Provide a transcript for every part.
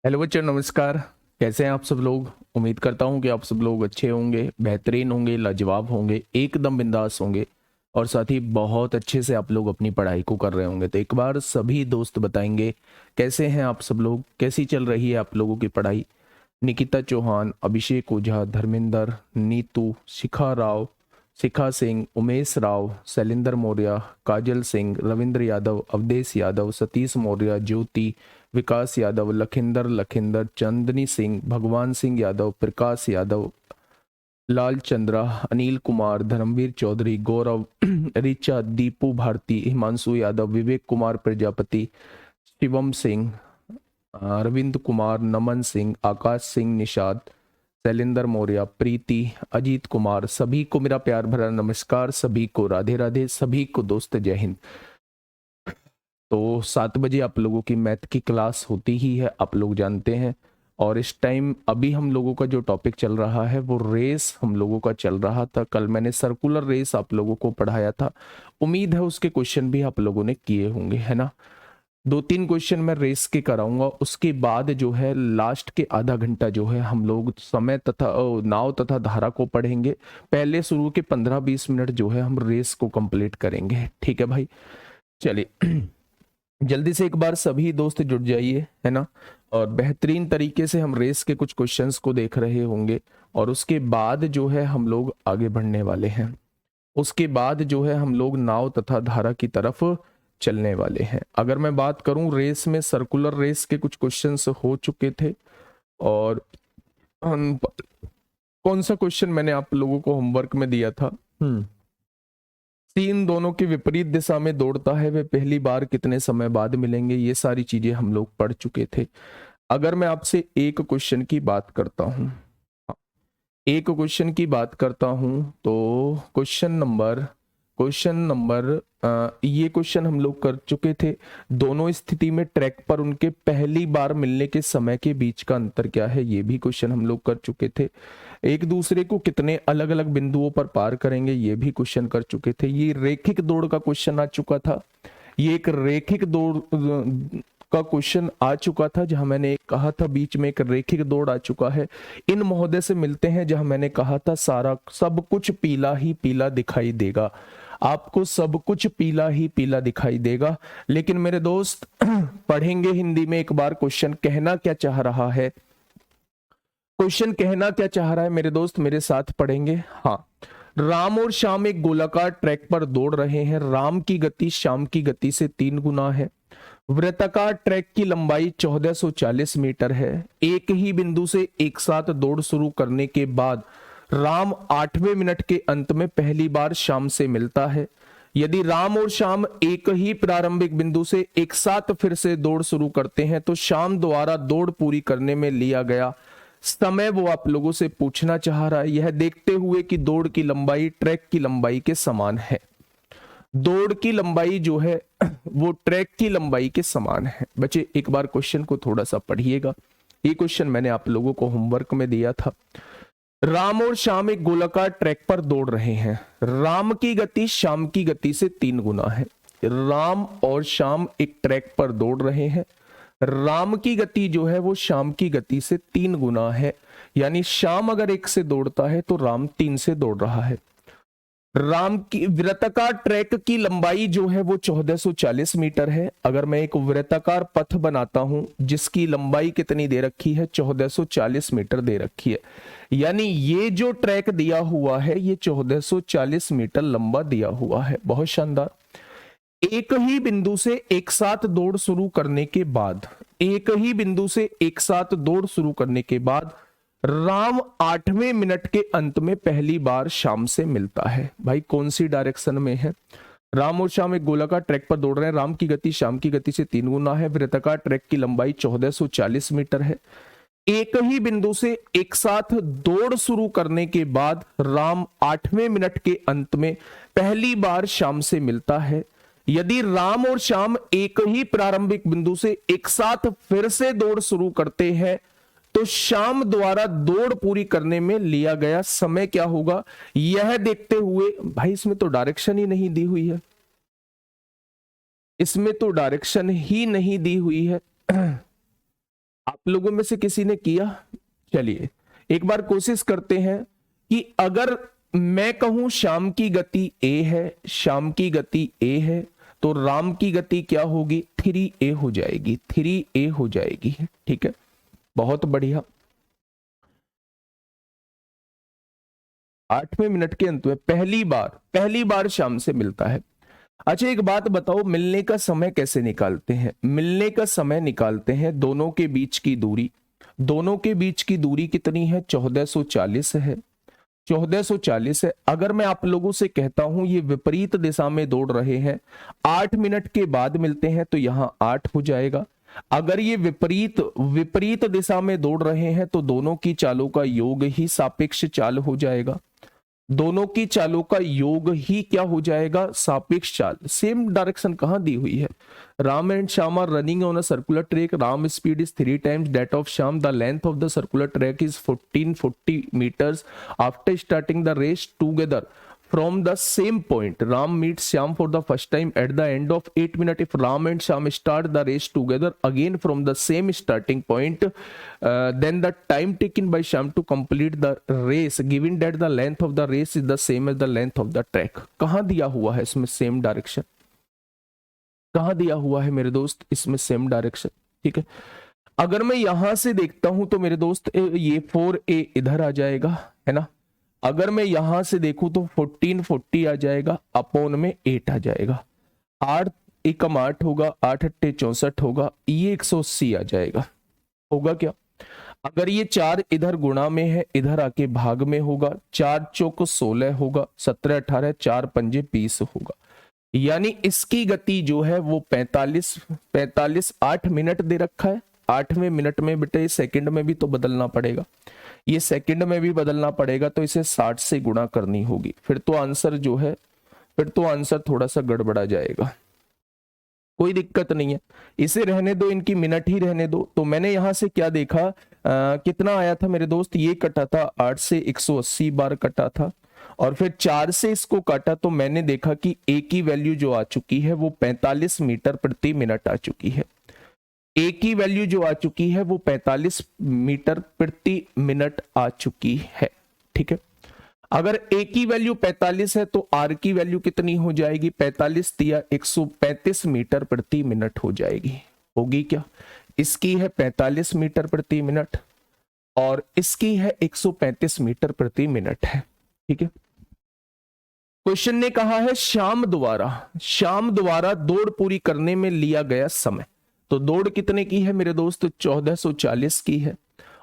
Hello बच्चों, नमस्कार। कैसे हैं आप सब लोग? उम्मीद करता हूं कि आप सब लोग अच्छे होंगे, बेहतरीन होंगे, लाजवाब होंगे, एकदम बिंदास होंगे और साथ ही बहुत अच्छे से आप लोग अपनी पढ़ाई को कर रहे होंगे। तो एक बार सभी दोस्त बताएंगे कैसे हैं आप सब लोग, कैसी चल रही है आप लोगों की पढ़ाई। निकिता चौहान, अभिषेक ओझा, धर्मेंद्र, नीतू, शिखा राव, शिखा सिंह, उमेश राव, शैलेंद्र मौर्य, काजल सिंह, रविंद्र यादव, अवधेश यादव, सतीश मौर्य, ज्योति, विकास यादव, लखिंदर लखिंदर, चांदनी सिंह, भगवान सिंह यादव, प्रकाश यादव, लाल चंद्रा, अनिल कुमार, धर्मवीर चौधरी, गौरव, ऋचा, दीपू भारती, हिमांशु यादव, विवेक कुमार प्रजापति, शिवम सिंह, अरविंद कुमार, नमन सिंह, आकाश सिंह, निषाद, शैलेंद्र मौर्य, प्रीति, अजीत कुमार, सभी को मेरा प्यार भरा नमस्कार, सभी को राधे राधे, सभी को दोस्त जय हिंद। तो 7 बजे आप लोगों की मैथ की क्लास होती ही है, आप लोग जानते हैं। और इस टाइम अभी हम लोगों का जो टॉपिक चल रहा है वो रेस हम लोगों का चल रहा था। कल मैंने सर्कुलर रेस आप लोगों को पढ़ाया था, उम्मीद है उसके क्वेश्चन भी आप लोगों ने किए होंगे, है ना। 2-3 क्वेश्चन मैं रेस के कराऊंगा, उसके बाद जो है लास्ट के आधा घंटा जो है हम लोग समय तथा नाव तथा धारा को पढ़ेंगे। पहले शुरू के 15-20 मिनट जो है हम रेस को कंप्लीट करेंगे, ठीक है भाई। चलिए जल्दी से एक बार सभी दोस्त जुट जाइए, है ना। और बेहतरीन तरीके से हम रेस के कुछ क्वेश्चंस को देख रहे होंगे और उसके बाद जो है हम लोग आगे बढ़ने वाले हैं। उसके बाद जो है हम लोग नाव तथा धारा की तरफ चलने वाले हैं। अगर मैं बात करूं रेस में, सर्कुलर रेस के कुछ क्वेश्चंस हो चुके थे। और कौन सा क्वेश्चन मैंने आप लोगों को होमवर्क में दिया था? तीन दोनों के विपरीत दिशा में दौड़ता है, वे पहली बार कितने समय बाद मिलेंगे, ये सारी चीजें हम लोग पढ़ चुके थे। अगर मैं आपसे एक क्वेश्चन की बात करता हूं, एक क्वेश्चन की बात करता हूं तो क्वेश्चन नंबर ये क्वेश्चन हम लोग कर चुके थे। दोनों स्थिति में ट्रैक पर उनके पहली बार मिलने के समय के बीच का अंतर क्या है, ये भी क्वेश्चन हम लोग कर चुके थे। एक दूसरे को कितने अलग अलग बिंदुओं पर पार करेंगे, ये भी क्वेश्चन कर चुके थे। ये रेखिक दौड़ का क्वेश्चन आ चुका था। ये एक रेखिक दौड़ का क्वेश्चन आ चुका था, जहां मैंने कहा था बीच में एक रेखिक दौड़ आ चुका है। इन महोदय से मिलते हैं, जहां मैंने कहा था सारा सब कुछ पीला ही पीला दिखाई देगा, आपको सब कुछ पीला ही पीला दिखाई देगा। लेकिन मेरे दोस्त पढ़ेंगे हिंदी में एक बार क्वेश्चन कहना क्या चाह रहा है, क्वेश्चन कहना क्या चाह रहा है मेरे दोस्त, मेरे साथ पढ़ेंगे। हाँ, राम और श्याम एक गोलाकार ट्रैक पर दौड़ रहे हैं। राम की गति श्याम की गति से 3 गुना है। वृत्ताकार ट्रैक की लंबाई 1440 मीटर है। एक ही बिंदु से एक साथ दौड़ शुरू करने के बाद राम 8वें मिनट के अंत में पहली बार श्याम से मिलता है। यदि राम और श्याम एक ही प्रारंभिक बिंदु से एक साथ फिर से दौड़ शुरू करते हैं तो श्याम द्वारा दौड़ पूरी करने में लिया गया समय वो आप लोगों से पूछना चाह रहा है, यह देखते हुए कि दौड़ की लंबाई ट्रैक की लंबाई के समान है। दौड़ की लंबाई जो है वो ट्रैक की लंबाई के समान है। बच्चे एक बार क्वेश्चन को थोड़ा सा पढ़िएगा, ये क्वेश्चन मैंने आप लोगों को होमवर्क में दिया था। राम और श्याम एक गोलाकार ट्रैक पर दौड़ रहे हैं। राम की गति श्याम की गति से 3 गुना है। राम और श्याम एक ट्रैक पर दौड़ रहे हैं। राम की गति जो है वो श्याम की गति से 3 गुना है, यानी श्याम अगर 1 से दौड़ता है तो राम 3 से दौड़ रहा है। राम की वृत्ताकार ट्रैक की लंबाई जो है वो 1440 मीटर है। अगर मैं एक वृत्ताकार पथ बनाता हूं जिसकी लंबाई कितनी दे रखी है, 1440 मीटर दे रखी है, यानी ये जो ट्रैक दिया हुआ है ये 1440 मीटर लंबा दिया हुआ है। बहुत शानदार। एक ही बिंदु से एक साथ दौड़ शुरू करने के बाद, एक ही बिंदु से एक साथ दौड़ शुरू करने के बाद राम 8वें मिनट के अंत में पहली बार श्याम से मिलता है। भाई कौन सी डायरेक्शन में है? राम और श्याम एक गोलाकार ट्रैक पर दौड़ रहे हैं। राम की गति श्याम की गति से 3 गुना है। वृत्ताकार ट्रैक की लंबाई 1440 मीटर है। एक ही बिंदु से एक साथ दौड़ शुरू करने के बाद राम 8वें मिनट के अंत में पहली बार श्याम से मिलता है। यदि राम और श्याम एक ही प्रारंभिक बिंदु से एक साथ फिर से दौड़ शुरू करते हैं तो श्याम द्वारा दौड़ पूरी करने में लिया गया समय क्या होगा, यह देखते हुए। भाई इसमें तो डायरेक्शन ही नहीं दी हुई है, इसमें तो डायरेक्शन ही नहीं दी हुई है। आप लोगों में से किसी ने किया? चलिए एक बार कोशिश करते हैं कि अगर मैं कहूं श्याम की गति a है, श्याम की गति a है, तो राम की गति क्या होगी? 3a हो जाएगी, 3a हो जाएगी। ठीक है, बहुत बढ़िया। 8वें मिनट के अंत में पहली बार श्याम से मिलता है। अच्छा एक बात बताओ, मिलने का समय कैसे निकालते हैं? मिलने का समय निकालते हैं दोनों के बीच की दूरी। दोनों के बीच की दूरी कितनी है? 1440 है, 1440 है। अगर मैं आप लोगों से कहता हूं ये विपरीत दिशा में दौड़ रहे हैं, 8 मिनट के बाद मिलते हैं, तो यहां 8 हो जाएगा। अगर ये विपरीत विपरीत दिशा में दौड़ रहे हैं तो दोनों की चालों का योग ही सापेक्ष चाल हो जाएगा। दोनों की चालों का योग ही क्या हो जाएगा? सापेक्ष चाल। सेम डायरेक्शन कहां दी हुई है? Ram and Shyam are running on a circular track, Ram speed is 3 times that of Shyam, the length of the circular track is 1440 meters। After starting the race together from the same point, Ram meets Shyam for the first time at the end of 8 minutes. If Ram and Shyam start the race together again from the same starting point, then the time taken by Shyam to complete the race, given that the length of the race is the same as the length of the track। कहाँ दिया हुआ है इसमें same direction? कहाँ दिया हुआ है मेरे दोस्त इसमें सेम डायरेक्शन? ठीक है, अगर मैं यहां से देखता हूं तो मेरे दोस्त ये 4a इधर आ जाएगा, है ना। अगर मैं यहां से देखूं तो 1440 आ जाएगा, अपॉन में 8 आ जाएगा। 8 एकम 8 होगा, 8 अट्ठे 64 होगा, ये 180 आ जाएगा। होगा क्या? अगर ये 4 इधर गुणा में है, इधर आके भाग में होगा, 4 चौक 16 होगा, 17 18 4 पंजे 20 होगा। यानी इसकी गति जो है वो 45 8 मिनट दे रखा है। 8वें मिनट में बेटे सेकंड में भी तो बदलना पड़ेगा, ये सेकंड में भी बदलना पड़ेगा, तो इसे 60 से गुणा करनी होगी। फिर तो आंसर जो है, फिर तो आंसर थोड़ा सा गड़बड़ा जाएगा। कोई दिक्कत नहीं है, इसे रहने दो, इनकी मिनट ही रहने दो। तो मैंने यहां से क्या देखा, कितना आया था मेरे दोस्त? ये कटा था 8 से 180 बार कटा था, और फिर 4 से इसको काटा तो मैंने देखा कि a की वैल्यू जो आ चुकी है वो 45 मीटर प्रति मिनट आ चुकी है। a की वैल्यू जो आ चुकी है वो 45 मीटर प्रति मिनट आ चुकी है। ठीक है, अगर a की वैल्यू 45 है तो r की वैल्यू कितनी हो जाएगी? 45 दिया 135 मीटर प्रति मिनट हो जाएगी। होगी क्या? इसकी है 45 मीटर प्रति मिनट और इसकी है 135 मीटर प्रति मिनट है। ठीक है, क्वेश्चन ने कहा है श्याम द्वारा दौड़ पूरी करने में लिया गया समय। तो दौड़ कितने की है मेरे दोस्त? 1440 की है,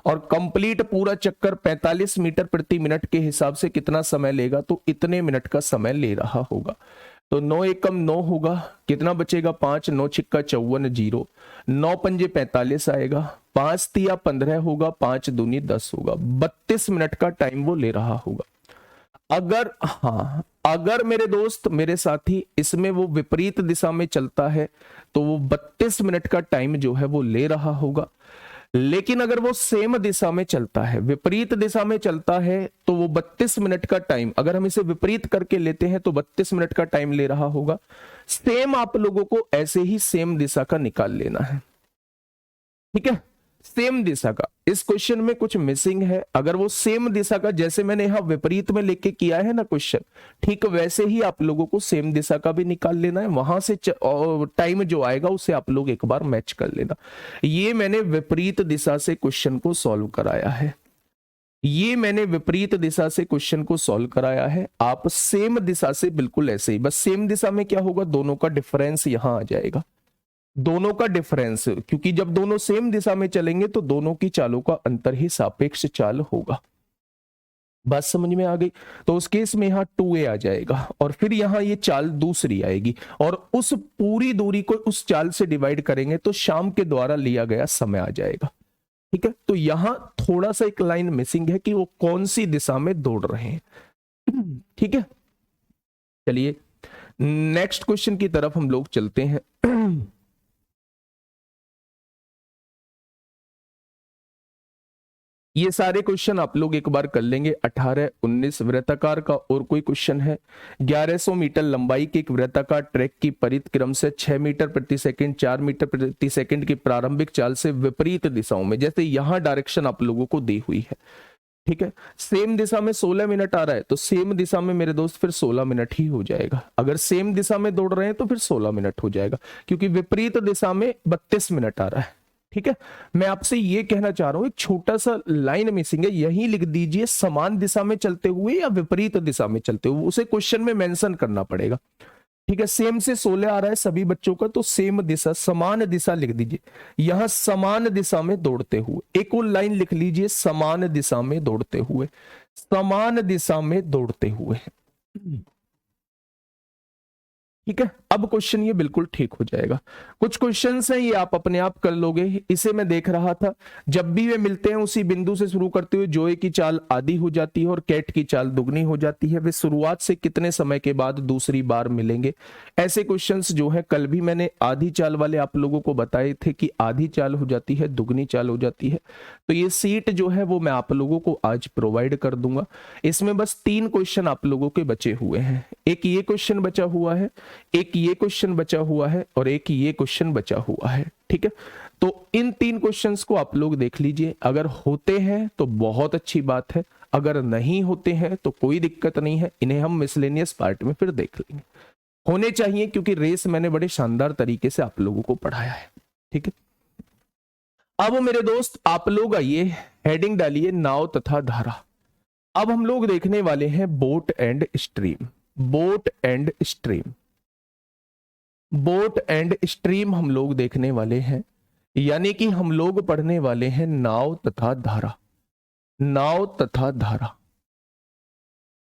और कंप्लीट पूरा चक्कर 45 मीटर प्रति मिनट के हिसाब से कितना समय लेगा? तो इतने मिनट का समय ले रहा होगा। तो 9 एकम 9 होगा, कितना बचेगा? 5, 9 छिक्का 54 0, 9 पंजे 45 आएगा, 5 तिया 15 होगा, 5 दूनी 10 होगा। 32 मिनट का टाइम वो ले रहा होगा। अगर मेरे दोस्त मेरे साथी इसमें वो विपरीत दिशा में चलता है तो वो 32 मिनट का टाइम जो है वो ले रहा होगा। लेकिन अगर वो सेम दिशा में चलता है, विपरीत दिशा में चलता है, तो वो 32 मिनट का टाइम, अगर हम इसे विपरीत करके लेते हैं तो 32 मिनट का टाइम ले रहा होगा। सेम आप लोगों को ऐसे ही सेम दिशा का निकाल लेना है। ठीक है, सेम दिशा का। इस क्वेश्चन में कुछ मिसिंग है। अगर वो सेम दिशा का, जैसे मैंने यहां विपरीत में लेके किया है ना क्वेश्चन, ठीक वैसे ही आप लोगों को सेम दिशा का भी निकाल लेना है। वहां से टाइम जो आएगा उसे आप लोग एक बार मैच कर लेना। ये मैंने विपरीत दिशा से क्वेश्चन को सॉल्व कराया है, ये मैंने विपरीत दिशा से क्वेश्चन को सॉल्व कराया है। आप सेम दिशा से बिल्कुल ऐसे ही, बस सेम दिशा में क्या होगा, दोनों का डिफरेंस यहां आ जाएगा। दोनों का डिफरेंस, क्योंकि जब दोनों सेम दिशा में चलेंगे तो दोनों की चालों का अंतर ही सापेक्ष चाल होगा। बात समझ में आ गई? तो उस केस में यहाँ 2a आ जाएगा, और फिर यहाँ ये चाल दूसरी आएगी, और उस पूरी दूरी को उस चाल से डिवाइड करेंगे तो श्याम के द्वारा लिया गया समय आ जाएगा। ठीक है, तो यहां थोड़ा सा एक लाइन मिसिंग है कि वो कौन सी दिशा में दौड़ रहे हैं। ठीक है, चलिए नेक्स्ट क्वेश्चन की तरफ हम लोग चलते हैं। ये सारे क्वेश्चन आप लोग एक बार कर लेंगे। 18, 19 वृत्ताकार का और कोई क्वेश्चन है। 1100 मीटर लंबाई के एक वृत्ताकार ट्रैक की परिक्रम से 6 मीटर प्रति सेकंड 4 मीटर प्रति सेकंड की प्रारंभिक चाल से विपरीत दिशाओं में, जैसे यहां डायरेक्शन आप लोगों को दी हुई है, ठीक है, सेम दिशा में 16 मिनट आ रहा है तो सेम दिशा में मेरे दोस्त फिर 16 मिनट ही हो जाएगा। अगर सेम दिशा में दौड़ रहे हैं तो फिर 16 मिनट हो जाएगा, क्योंकि विपरीत दिशा में 32 मिनट आ रहा है, ठीक है। मैं आपसे ये कहना चाह रहा हूं, एक छोटा सा लाइन मिसिंग है, यही लिख दीजिए समान दिशा में चलते हुए या विपरीत दिशा में चलते हुए, उसे क्वेश्चन में मेंशन करना पड़ेगा, ठीक है। सेम से 16 आ रहा है सभी बच्चों का, तो सेम दिशा समान दिशा लिख दीजिए। यहां समान दिशा में दौड़ते हुए, एक और लाइन लिख लीजिए, समान दिशा में दौड़ते हुए, समान दिशा में दौड़ते हुए, ठीक है। अब क्वेश्चन ये बिल्कुल ठीक हो जाएगा। कुछ क्वेश्चंस हैं ये आप अपने आप कर लोगे। इसे मैं देख रहा था, जब भी वे मिलते हैं उसी बिंदु से शुरू करते हुए जोए की चाल आधी हो जाती है और कैट की चाल दुगनी हो जाती है, वे शुरुआत से कितने समय के बाद दूसरी बार मिलेंगे। ऐसे क्वेश्चंस जो है कल भी मैंने आधी चाल वाले आप लोगों को बताए थे कि आधी चाल हो जाती है, दुगनी चाल हो जाती है। तो ये सीट जो है वो मैं आप लोगों को आज प्रोवाइड कर दूंगा। इसमें बस 3 क्वेश्चन आप लोगों के बचे हुए हैं, एक ये क्वेश्चन बचा हुआ है, एक ये क्वेश्चन बचा हुआ है और एक ये क्वेश्चन बचा हुआ है, ठीक है। तो इन 3 क्वेश्चंस को आप लोग देख लीजिए, अगर होते हैं तो बहुत अच्छी बात है, अगर नहीं होते हैं तो कोई दिक्कत नहीं है, इन्हें हम मिसलेनियस पार्ट में फिर देख लेंगे। होने चाहिए क्योंकि रेस मैंने बड़े शानदार तरीके से आप लोगों को पढ़ाया है, ठीक है। अब मेरे दोस्त आप लोग आइए, हेडिंग डालिए नाव तथा धारा। अब हम लोग देखने वाले हैं boat and stream, boat and stream, boat and stream हम लोग देखने वाले हैं, यानी कि हम लोग पढ़ने वाले हैं नाव तथा धारा, नाव तथा धारा,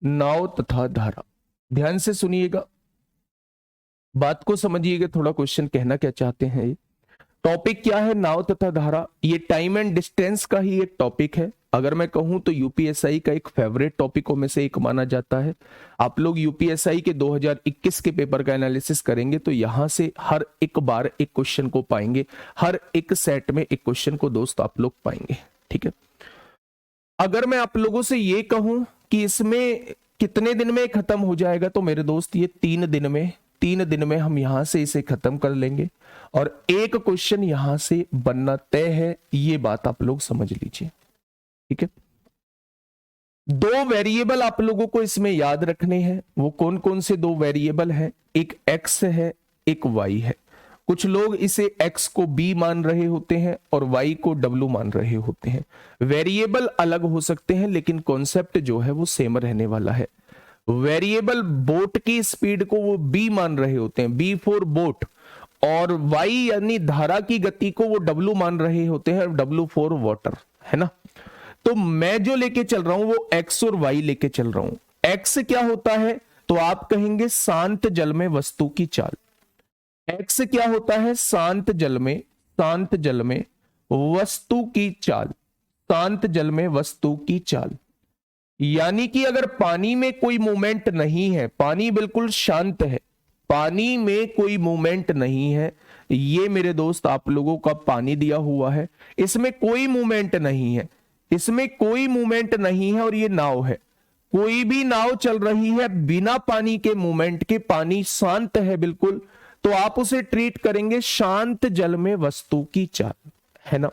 नाव तथा धारा। ध्यान से सुनिएगा, बात को समझिएगा, थोड़ा क्वेश्चन कहना क्या चाहते हैं। ये टॉपिक क्या है, नाव तथा धारा, ये टाइम एंड डिस्टेंस का ही एक टॉपिक है। अगर मैं कहूं तो यूपीएसआई का एक फेवरेट टॉपिकों में से एक माना जाता है। आप लोग यूपीएसआई के 2021 के पेपर का एनालिसिस करेंगे तो यहां से हर एक बार एक क्वेश्चन को पाएंगे, हर एक सेट में एक क्वेश्चन को दोस्त आप लोग पाएंगे, ठीक है। अगर मैं आप लोगों से ये कहूं कि इसमें कितने दिन में खत्म हो जाएगा, तो मेरे दोस्त ये 3 दिन में, 3 दिन में हम यहां से इसे खत्म कर लेंगे और एक क्वेश्चन यहां से बनना तय है, ये बात आप लोग समझ लीजिए, ठीक है। 2 वेरिएबल आप लोगों को इसमें याद रखने हैं। वो कौन कौन से 2 वेरिएबल हैं, एक x है, एक y है। कुछ लोग इसे x को b मान रहे होते हैं और y को w मान रहे होते हैं। वेरिएबल अलग हो सकते हैं लेकिन कॉन्सेप्ट जो है वो सेम रहने वाला है। वेरिएबल बोट की स्पीड को वो b मान रहे होते हैं, b फॉर बोट, और y यानी धारा की गति को वो w मान रहे होते हैं, w फॉर वाटर, है ना। तो मैं जो लेके चल रहा हूं वो x और y लेके चल रहा हूं। x क्या होता है, तो आप कहेंगे शांत जल में वस्तु की चाल। x क्या होता है, शांत जल में, शांत जल में वस्तु की चाल, शांत जल में वस्तु की चाल। यानी कि अगर पानी में कोई मूवमेंट नहीं है, पानी बिल्कुल शांत है, पानी में कोई मूवमेंट नहीं है, ये मेरे दोस्त आप लोगों का पानी दिया हुआ है, इसमें कोई मूवमेंट नहीं है, इसमें कोई मूवमेंट नहीं है और ये नाव है। कोई भी नाव चल रही है बिना पानी के मूवमेंट के, पानी शांत है बिल्कुल, तो आप उसे ट्रीट करेंगे शांत जल में वस्तु की चाल, है ना।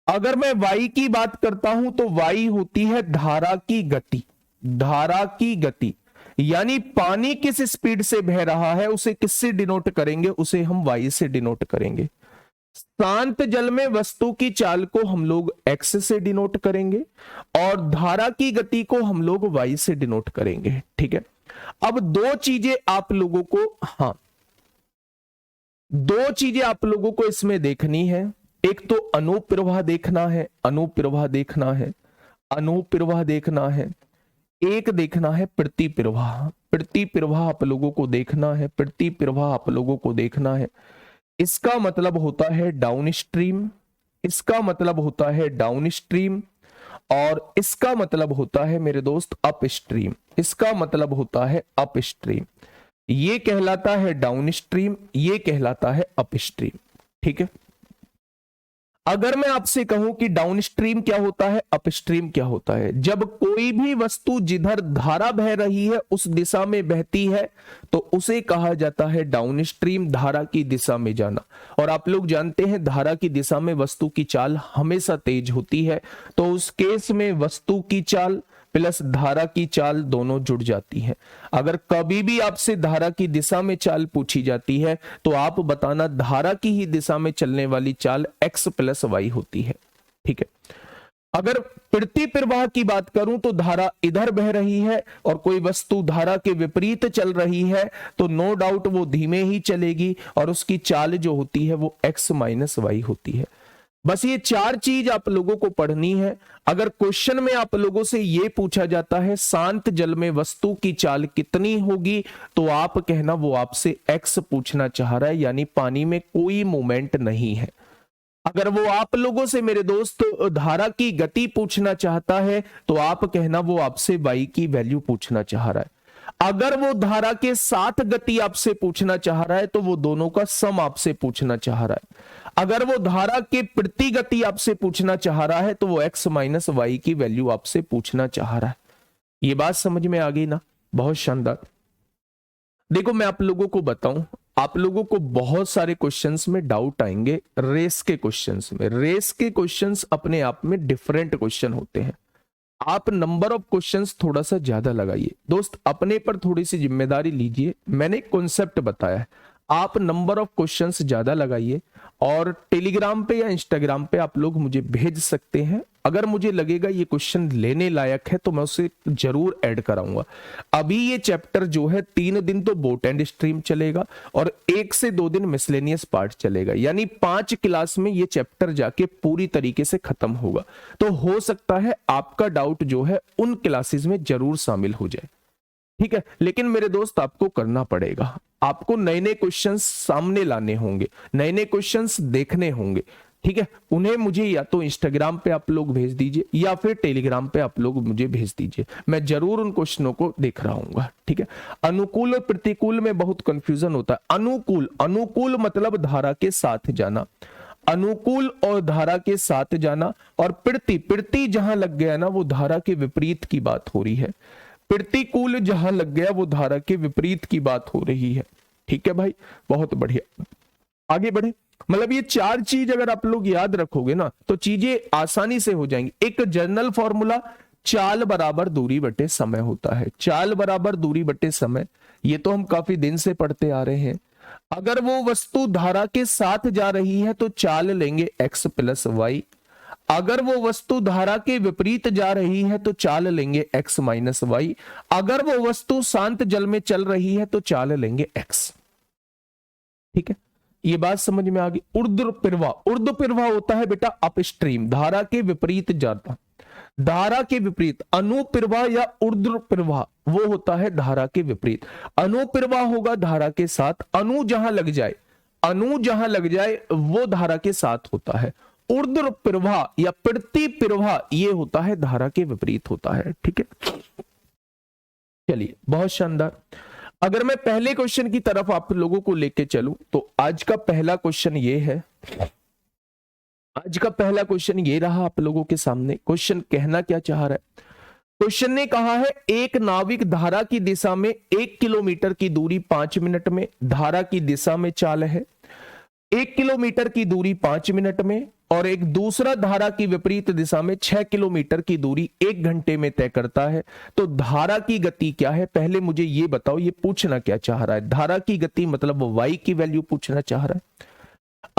अगर मैं y की बात करता हूं तो y होती है धारा की गति, धारा की गति, यानी पानी किस स्पीड से बह रहा है उसे किससे डिनोट करेंगे, उसे हम y से डिनोट करेंगे। शांत जल में वस्तु की चाल को हम लोग x से डिनोट करेंगे और धारा की गति को हम लोग y से डिनोट करेंगे, ठीक है। अब 2 चीजें आप लोगों को, हाँ 2 चीजें आप लोगों को इसमें देखनी है। एक तो अनुप्रवाह देखना है, अनुप्रवाह देखना है, अनुप्रवाह देखना है। एक देखना है प्रतिप्रवाह, प्रतिप्रवाह आप लोगों को देखना है, प्रतिप्रवाह आप लोगों को देखना है। इसका मतलब होता है डाउनस्ट्रीम, इसका मतलब होता है डाउनस्ट्रीम, और इसका मतलब होता है मेरे दोस्त अपस्ट्रीम, इसका मतलब होता है अपस्ट्रीम। ये कहलाता है डाउनस्ट्रीम, ये कहलाता है अपस्ट्रीम, ठीक है। अगर मैं आपसे कहूं कि डाउनस्ट्रीम क्या होता है, अपस्ट्रीम क्या होता है, जब कोई भी वस्तु जिधर धारा बह रही है उस दिशा में बहती है तो उसे कहा जाता है डाउनस्ट्रीम, धारा की दिशा में जाना। और आप लोग जानते हैं धारा की दिशा में वस्तु की चाल हमेशा तेज होती है, तो उस केस में वस्तु की चाल प्लस धारा की चाल दोनों जुड़ जाती हैं। अगर कभी भी आपसे धारा की दिशा में चाल पूछी जाती है तो आप बताना धारा की ही दिशा में चलने वाली चाल x प्लस वाई होती है। ठीक है, अगर प्रति प्रवाह की बात करूं तो धारा इधर बह रही है और कोई वस्तु धारा के विपरीत चल रही है तो नो डाउट वो धीमे ही चलेगी और उसकी चाल जो होती है वो x माइनस वाई होती है। बस ये चार चीज आप लोगों को पढ़नी है। अगर क्वेश्चन में आप लोगों से ये पूछा जाता है शांत जल में वस्तु की चाल कितनी होगी, तो आप कहना वो आपसे x पूछना चाह रहा है, यानी पानी में कोई मूवमेंट नहीं है। अगर वो आप लोगों से मेरे दोस्त धारा की गति पूछना चाहता है तो आप कहना वो आपसे y की वैल्यू पूछना चाह रहा है। अगर वो धारा के साथ गति आपसे पूछना चाह रहा है तो वो दोनों का सम आपसे पूछना चाह रहा है। अगर वो धारा के प्रति गति आपसे पूछना चाह रहा है तो वो x माइनस वाई की वैल्यू आपसे पूछना चाह रहा है। ये बात समझ में आ गई ना? बहुत शानदार। देखो मैं आप लोगों को बताऊं, आप लोगों को बहुत सारे क्वेश्चंस में डाउट आएंगे रेस के क्वेश्चंस में। रेस के क्वेश्चंस अपने आप में डिफरेंट क्वेश्चन होते हैं। आप नंबर ऑफ क्वेश्चंस थोड़ा सा ज्यादा लगाइए दोस्त, अपने पर थोड़ी सी जिम्मेदारी लीजिए। मैंने एक कॉन्सेप्ट बताया है, आप नंबर ऑफ क्वेश्चंस ज्यादा लगाइए और टेलीग्राम पे या इंस्टाग्राम पे आप लोग मुझे भेज सकते हैं। अगर मुझे लगेगा ये क्वेश्चन लेने लायक है तो मैं उसे जरूर ऐड कराऊंगा। अभी ये चैप्टर जो है 3 दिन तो बोट एंड स्ट्रीम चलेगा और 1 से 2 दिन मिसलेनियस पार्ट चलेगा, यानी 5 क्लास में ये चैप्टर जाके पूरी तरीके से खत्म होगा। तो हो सकता है आपका डाउट जो है उन क्लासेस में जरूर शामिल हो जाए। ठीक है, लेकिन मेरे दोस्त आपको करना पड़ेगा, आपको नए नए क्वेश्चंस सामने लाने होंगे, नए नए क्वेश्चंस देखने होंगे। ठीक है, उन्हें मुझे या तो इंस्टाग्राम पे आप लोग भेज दीजिए या फिर टेलीग्राम पे आप लोग मुझे भेज दीजिए, मैं जरूर उन क्वेश्चनों को देख रहा हूँ। ठीक है, अनुकूल और प्रतिकूल में बहुत कंफ्यूजन होता है। अनुकूल, अनुकूल मतलब धारा के साथ जाना, अनुकूल और धारा के साथ जाना। और प्रति, प्रति जहां लग गया ना वो धारा के विपरीत की बात हो रही है। प्रतिकूल जहां लग गया वो धारा के विपरीत की बात हो रही है। ठीक है भाई, बहुत बढ़िया, आगे बढ़े। मतलब ये चार चीज अगर आप लोग याद रखोगे ना तो चीजें आसानी से हो जाएंगी। एक जनरल फॉर्मूला, चाल बराबर दूरी बटे समय होता है। चाल बराबर दूरी बटे समय, ये तो हम काफी दिन से पढ़ते आ रहे हैं। अगर वो वस्तु धारा के साथ जा रही है तो चाल लेंगे x प्लस वाई। अगर वो वस्तु धारा के विपरीत जा रही है तो चाल लेंगे x माइनस वाई। अगर वो वस्तु शांत जल में चल रही है तो चाल लेंगे x। ठीक है, ये बात समझ में आ गई। ऊर्ध्व प्रवाह, ऊर्ध्व प्रवाह होता है बेटा अपस्ट्रीम, धारा के विपरीत जाता, धारा के विपरीत। अनुप्रवाह या ऊर्ध्व प्रवाह वो होता है धारा के विपरीत। अनुप्रवाह होगा धारा के साथ, अनु जहां लग जाए, अनु जहां लग जाए वो धारा के साथ होता है। ऊर्ध्व प्रवाह या प्रति प्रवाह ये होता है धारा के विपरीत होता है। ठीक है, चलिए बहुत शानदार। अगर मैं पहले क्वेश्चन की तरफ आप लोगों को लेके चलूं तो आज का पहला क्वेश्चन ये है, आज का पहला क्वेश्चन ये रहा आप लोगों के सामने। क्वेश्चन कहना क्या चाह रहा है? क्वेश्चन ने कहा है एक नाविक धारा की दिशा में 1 किलोमीटर की दूरी 5 मिनट में, धारा की दिशा में चाल है 1 किलोमीटर की दूरी 5 मिनट में, और एक दूसरा धारा की विपरीत दिशा में 6 किलोमीटर की दूरी 1 घंटे में तय करता है। तो धारा की गति क्या है? पहले मुझे ये बताओ, ये पूछना क्या चाह रहा है? धारा की गति मतलब y की वैल्यू पूछना चाह रहा है।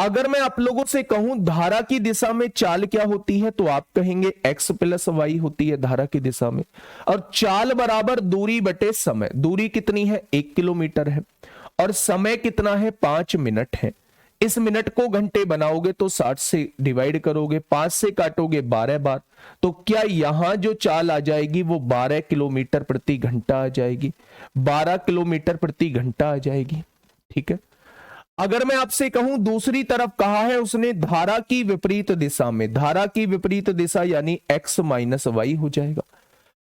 अगर मैं आप लोगों से कहूं धारा की दिशा में चाल क्या होती है तो आप कहेंगे x प्लस वाई होती है धारा की दिशा में, और चाल बराबर दूरी बटे समय। दूरी कितनी है? 1 किलोमीटर है, और समय कितना है? 5 मिनट है। इस मिनट को घंटे बनाओगे तो 60 से डिवाइड करोगे, 5 से काटोगे 12 बार, तो क्या यहां जो चाल आ जाएगी वो 12 किलोमीटर प्रति घंटा आ जाएगी, 12 किलोमीटर प्रति घंटा आ जाएगी। ठीक है, अगर मैं आपसे कहूं दूसरी तरफ कहा है उसने धारा की विपरीत दिशा में, धारा की विपरीत दिशा यानी x माइनस वाई हो जाएगा।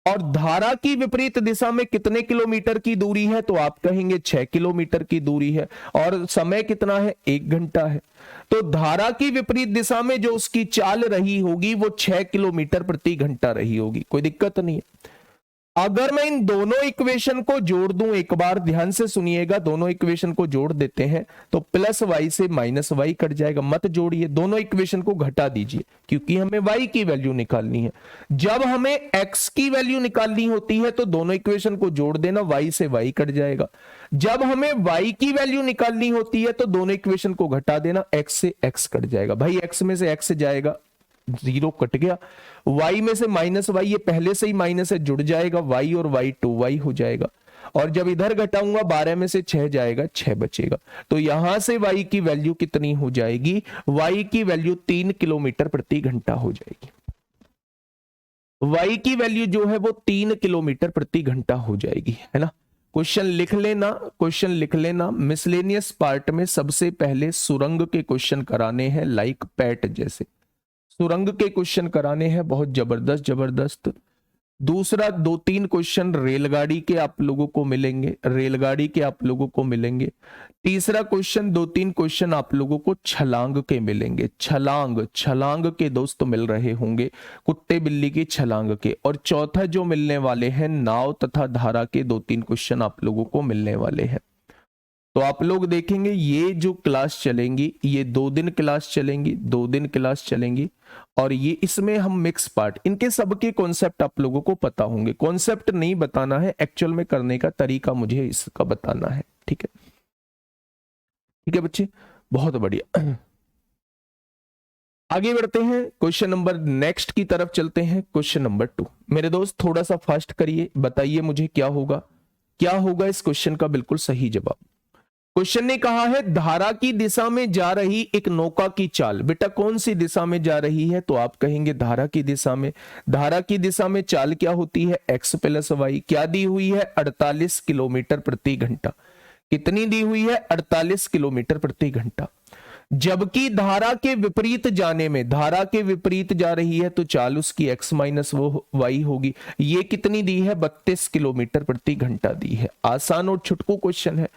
और धारा की विपरीत दिशा में कितने किलोमीटर की दूरी है, तो आप कहेंगे 6 किलोमीटर की दूरी है, और समय कितना है, 1 घंटा है। तो धारा की विपरीत दिशा में जो उसकी चाल रही होगी वो 6 किलोमीटर प्रति घंटा रही होगी। कोई दिक्कत नहीं है। अगर मैं इन दोनों इक्वेशन को जोड़ दूं, एक बार ध्यान से सुनिएगा, दोनों इक्वेशन को जोड़ देते हैं तो प्लस वाई से माइनस वाई कट जाएगा। मत जोड़िए, दोनों इक्वेशन को घटा दीजिए, क्योंकि हमें वाई की वैल्यू निकालनी है। जब हमें एक्स की वैल्यू निकालनी होती है तो दोनों इक्वेशन को जोड़ देना, वाई से वाई कट जाएगा। जब हमें वाई की वैल्यू निकालनी होती है तो दोनों इक्वेशन को घटा देना, एक्स से एक्स कट जाएगा। भाई एक्स में से एक्स जाएगा, 0 कट गया। y में से माइनस वाई, ये पहले से ही माइनस है, जुड़ जाएगा, y और y 2y हो जाएगा। और जब इधर घटाऊंगा 12 में से 6 जाएगा, 6 बचेगा। तो यहां से y की वैल्यू कितनी हो जाएगी, y की वैल्यू 3 किलोमीटर प्रति घंटा हो जाएगी। y की वैल्यू जो है वो 3 किलोमीटर प्रति घंटा हो जाएगी, है ना। क्वेश्चन लिख लेना, क्वेश्चन लिख लेना। मिसलेनियस पार्ट में सबसे पहले सुरंग के क्वेश्चन कराने हैं, लाइक पैट जैसे सुरंग के क्वेश्चन कराने हैं, बहुत जबरदस्त जबरदस्त। दूसरा 2-3 क्वेश्चन रेलगाड़ी के आप लोगों को मिलेंगे, रेलगाड़ी के आप लोगों को मिलेंगे। तीसरा क्वेश्चन 2-3 क्वेश्चन आप लोगों को छलांग के मिलेंगे, छलांग छलांग के दोस्त मिल रहे होंगे, कुत्ते बिल्ली की छलांग के। और चौथा जो मिलने वाले हैं, नाव तथा धारा के 2-3 क्वेश्चन आप लोगों को मिलने वाले हैं। तो आप लोग देखेंगे ये जो क्लास चलेंगी, ये 2 दिन क्लास चलेंगी, 2 दिन क्लास चलेंगी। और ये इसमें हम मिक्स पार्ट, इनके सबके कॉन्सेप्ट आप लोगों को पता होंगे। कॉन्सेप्ट नहीं बताना है, एक्चुअल में करने का तरीका मुझे इसका बताना है। ठीक है, ठीक है बच्चे, बहुत बढ़िया। आगे बढ़ते हैं, क्वेश्चन नंबर नेक्स्ट की तरफ चलते हैं। Question number 2। मेरे दोस्त थोड़ा सा फास्ट करिए, बताइए मुझे क्या होगा, क्या होगा इस क्वेश्चन का बिल्कुल सही जवाब। क्वेश्चन ने कहा है धारा की दिशा में जा रही एक नौका की चाल। बेटा कौन सी दिशा में जा रही है, तो आप कहेंगे धारा की दिशा में। धारा की दिशा में चाल क्या होती है, x प्लस वाई। क्या दी हुई है, 48 किलोमीटर प्रति घंटा। कितनी दी हुई है, 48 किलोमीटर प्रति घंटा। जबकि धारा के विपरीत जाने में, धारा के विपरीत जा रही है तो चाल उसकी x माइनस वाई होगी। ये कितनी दी है, 32 किलोमीटर प्रति घंटा दी है। आसान और छुटकू क्वेश्चन है।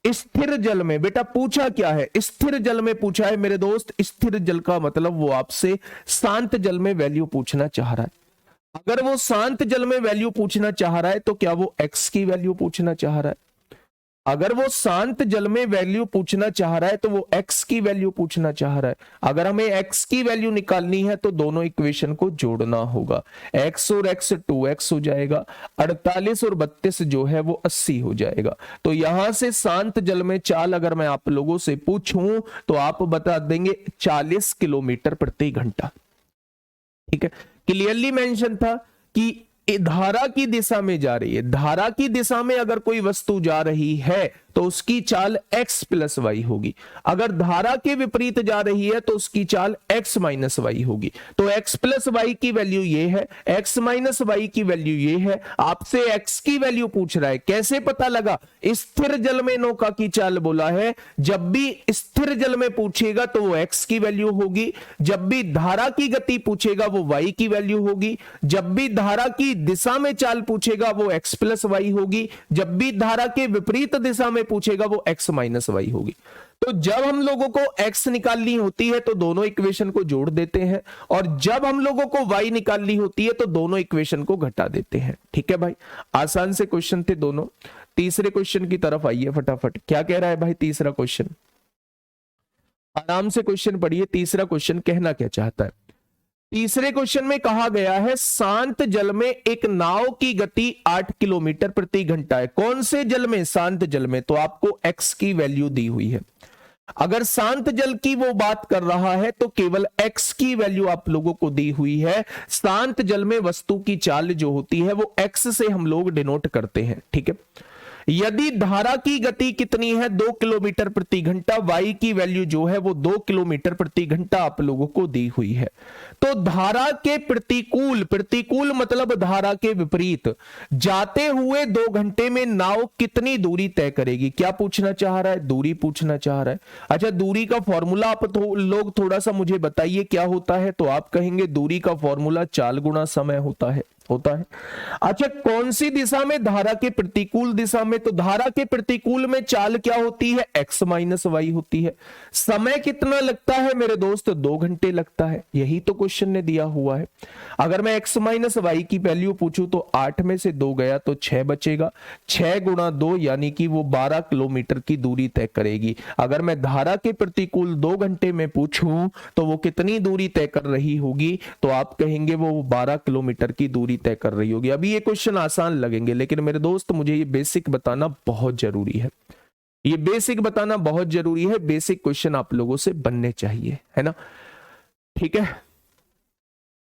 स्थिर जल में बेटा पूछा क्या है, स्थिर जल में पूछा है मेरे दोस्त। स्थिर जल का मतलब वो आपसे शांत जल में वैल्यू पूछना चाह रहा है। अगर वो शांत जल में वैल्यू पूछना चाह रहा है तो क्या वो x की वैल्यू पूछना चाह रहा है। अगर वो शांत जल में वैल्यू पूछना चाह रहा है तो वो x की वैल्यू पूछना चाह रहा है। अगर हमें x की वैल्यू निकालनी है तो दोनों इक्वेशन को जोड़ना होगा। x और x 2x हो जाएगा, 48 और 32 जो है वो 80 हो जाएगा। तो यहां से शांत जल में चाल अगर मैं आप लोगों से पूछूं तो आप बता देंगे 40 किलोमीटर प्रति घंटा। ठीक है, क्लियरली मेंशन था कि धारा की दिशा में जा रही है। धारा की दिशा में अगर कोई वस्तु जा रही है तो उसकी चाल x प्लस वाई होगी। अगर धारा के विपरीत जा रही है तो उसकी चाल x माइनस वाई होगी। तो x प्लस वाई की वैल्यू ये है, x माइनस वाई की वैल्यू ये है। आपसे x की वैल्यू पूछ रहा है, कैसे पता लगा, स्थिर जल में नौका की चाल बोला है। जब भी स्थिर जल में पूछेगा तो वो x की वैल्यू होगी, जब भी धारा की गति पूछेगा वो y की वैल्यू होगी, जब भी धारा की दिशा में चाल पूछेगा वो x प्लस वाई होगी, जब भी धारा के विपरीत दिशा में पूछेगा वो x माइनस वाई होगी। तो जब हम लोगों को x निकालनी होती है तो दोनों इक्वेशन को जोड़ देते हैं, और जब हम लोगों को y निकालनी होती है तो दोनों इक्वेशन को घटा देते हैं। ठीक है भाई, आसान से क्वेश्चन थे दोनों। तीसरे क्वेश्चन की तरफ आइए फटाफट। क्या कह रहा है भाई तीसरा क्वेश्चन, आराम से क्वेश्चन पढ़िए। तीसरा क्वेश्चन कहना क्या चाहता है। तीसरे क्वेश्चन में कहा गया है शांत जल में एक नाव की गति 8 किलोमीटर प्रति घंटा है। कौन से जल में, शांत जल में। तो आपको x की वैल्यू दी हुई है। अगर शांत जल की वो बात कर रहा है तो केवल x की वैल्यू आप लोगों को दी हुई है। शांत जल में वस्तु की चाल जो होती है वो x से हम लोग डिनोट करते हैं। ठीक है, यदि धारा की गति कितनी है, 2 किलोमीटर प्रति घंटा, y की वैल्यू जो है वो 2 किलोमीटर प्रति घंटा आप लोगों को दी हुई है। तो धारा के प्रतिकूल, प्रतिकूल मतलब धारा के विपरीत जाते हुए 2 घंटे में नाव कितनी दूरी तय करेगी। क्या पूछना चाह रहा है, दूरी पूछना चाह रहा है। अच्छा, दूरी का फॉर्मूला आप लोग थोड़ा सा मुझे बताइए क्या होता है। तो आप कहेंगे दूरी का फॉर्मूला चाल गुणा समय होता है। होता है। अच्छा, कौन सी दिशा में? धारा के प्रतिकूल दिशा में। तो धारा के प्रतिकूल में चाल क्या होती है? x माइनस वाई होती है। समय कितना लगता है मेरे दोस्त? 2 घंटे लगता है। यही तो क्वेश्चन ने दिया हुआ है। अगर मैं x माइनस वाई की वैल्यू पूछूं तो 8 में से 2 गया तो 6 बचेगा। 6 गुणा 2 यानी कि वो 12 किलोमीटर की दूरी तय करेगी। अगर मैं धारा के प्रतिकूल 2 घंटे में पूछूं तो वो कितनी दूरी तय कर रही होगी? तो आप कहेंगे वो 12 किलोमीटर की दूरी तय कर रही होगी। अभी ये क्वेश्चन आसान लगेंगे, लेकिन मेरे दोस्त मुझे ये बेसिक बताना बहुत जरूरी है। ये बेसिक बताना बहुत जरूरी है। बेसिक क्वेश्चन आप लोगों से बनने चाहिए, है ना? ठीक है,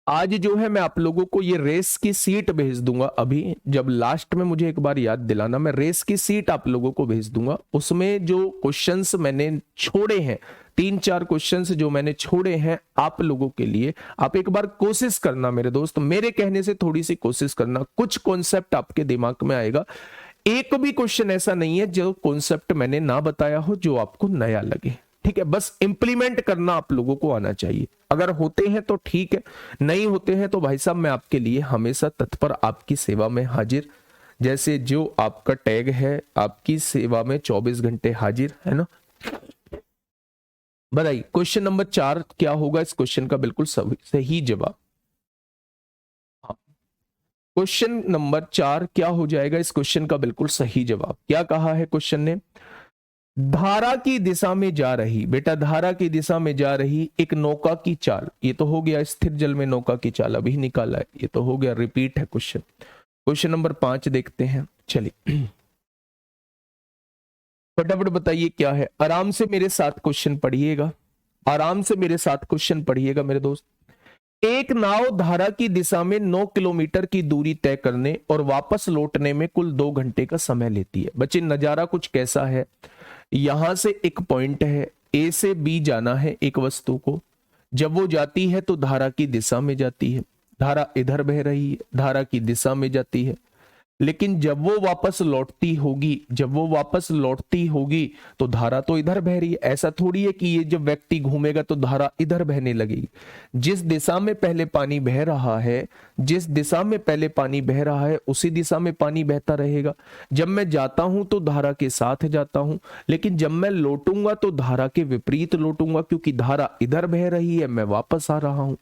आज जो है मैं आप लोगों को ये रेस की सीट भेज दूंगा। अभी जब लास्ट में मुझे एक बार याद दिलाना, मैं रेस की सीट आप लोगों को भेज दूंगा। उसमें जो क्वेश्चंस मैंने छोड़े हैं, 3-4 क्वेश्चंस जो मैंने छोड़े हैं आप लोगों के लिए, आप एक बार कोशिश करना मेरे दोस्त, मेरे कहने से थोड़ी सी कोशिश करना, कुछ कॉन्सेप्ट आपके दिमाग में आएगा। एक भी क्वेश्चन ऐसा नहीं है जो कॉन्सेप्ट मैंने ना बताया हो जो आपको नया लगे। ठीक है, बस इंप्लीमेंट करना आप लोगों को आना चाहिए। अगर होते हैं तो ठीक है, नहीं होते हैं तो भाई साहब मैं आपके लिए हमेशा तत्पर, आपकी सेवा में हाजिर। जैसे जो आपका टैग है, आपकी सेवा में 24 घंटे हाजिर, है ना? बताइए क्वेश्चन नंबर 4 क्या होगा इस क्वेश्चन का बिल्कुल सही जवाब? हाँ, क्वेश्चन नंबर 4 क्या हो जाएगा इस क्वेश्चन का बिल्कुल सही जवाब? क्या कहा है क्वेश्चन ने? धारा की दिशा में जा रही, बेटा धारा की दिशा में जा रही एक नौका की चाल। ये तो हो गया स्थिर जल में नौका की चाल, अभी निकाला है, ये तो हो गया, रिपीट है क्वेश्चन। क्वेश्चन नंबर 5 देखते हैं, चलिए फटाफट बताइए क्या है। आराम से मेरे साथ क्वेश्चन पढ़िएगा, आराम से मेरे साथ क्वेश्चन पढ़िएगा मेरे दोस्त। एक नाव धारा की दिशा में 9 किलोमीटर की दूरी तय करने और वापस लौटने में कुल 2 घंटे का समय लेती है। बच्चे नजारा कुछ कैसा है? यहां से एक पॉइंट है, ए से बी जाना है एक वस्तु को। जब वो जाती है तो धारा की दिशा में जाती है, धारा इधर बह रही है, धारा की दिशा में जाती है। लेकिन जब वो वापस लौटती होगी, जब वो वापस लौटती होगी तो धारा तो इधर बह रही है। ऐसा थोड़ी है कि ये जब व्यक्ति घूमेगा तो धारा इधर बहने लगेगी। जिस दिशा में पहले पानी बह रहा है, जिस दिशा में पहले पानी बह रहा है उसी दिशा में पानी बहता रहेगा। जब मैं जाता हूं तो धारा के साथ जाता हूं, लेकिन जब मैं लौटूंगा तो धारा के विपरीत लौटूंगा, क्योंकि धारा इधर बह रही है, मैं वापस आ रहा हूं।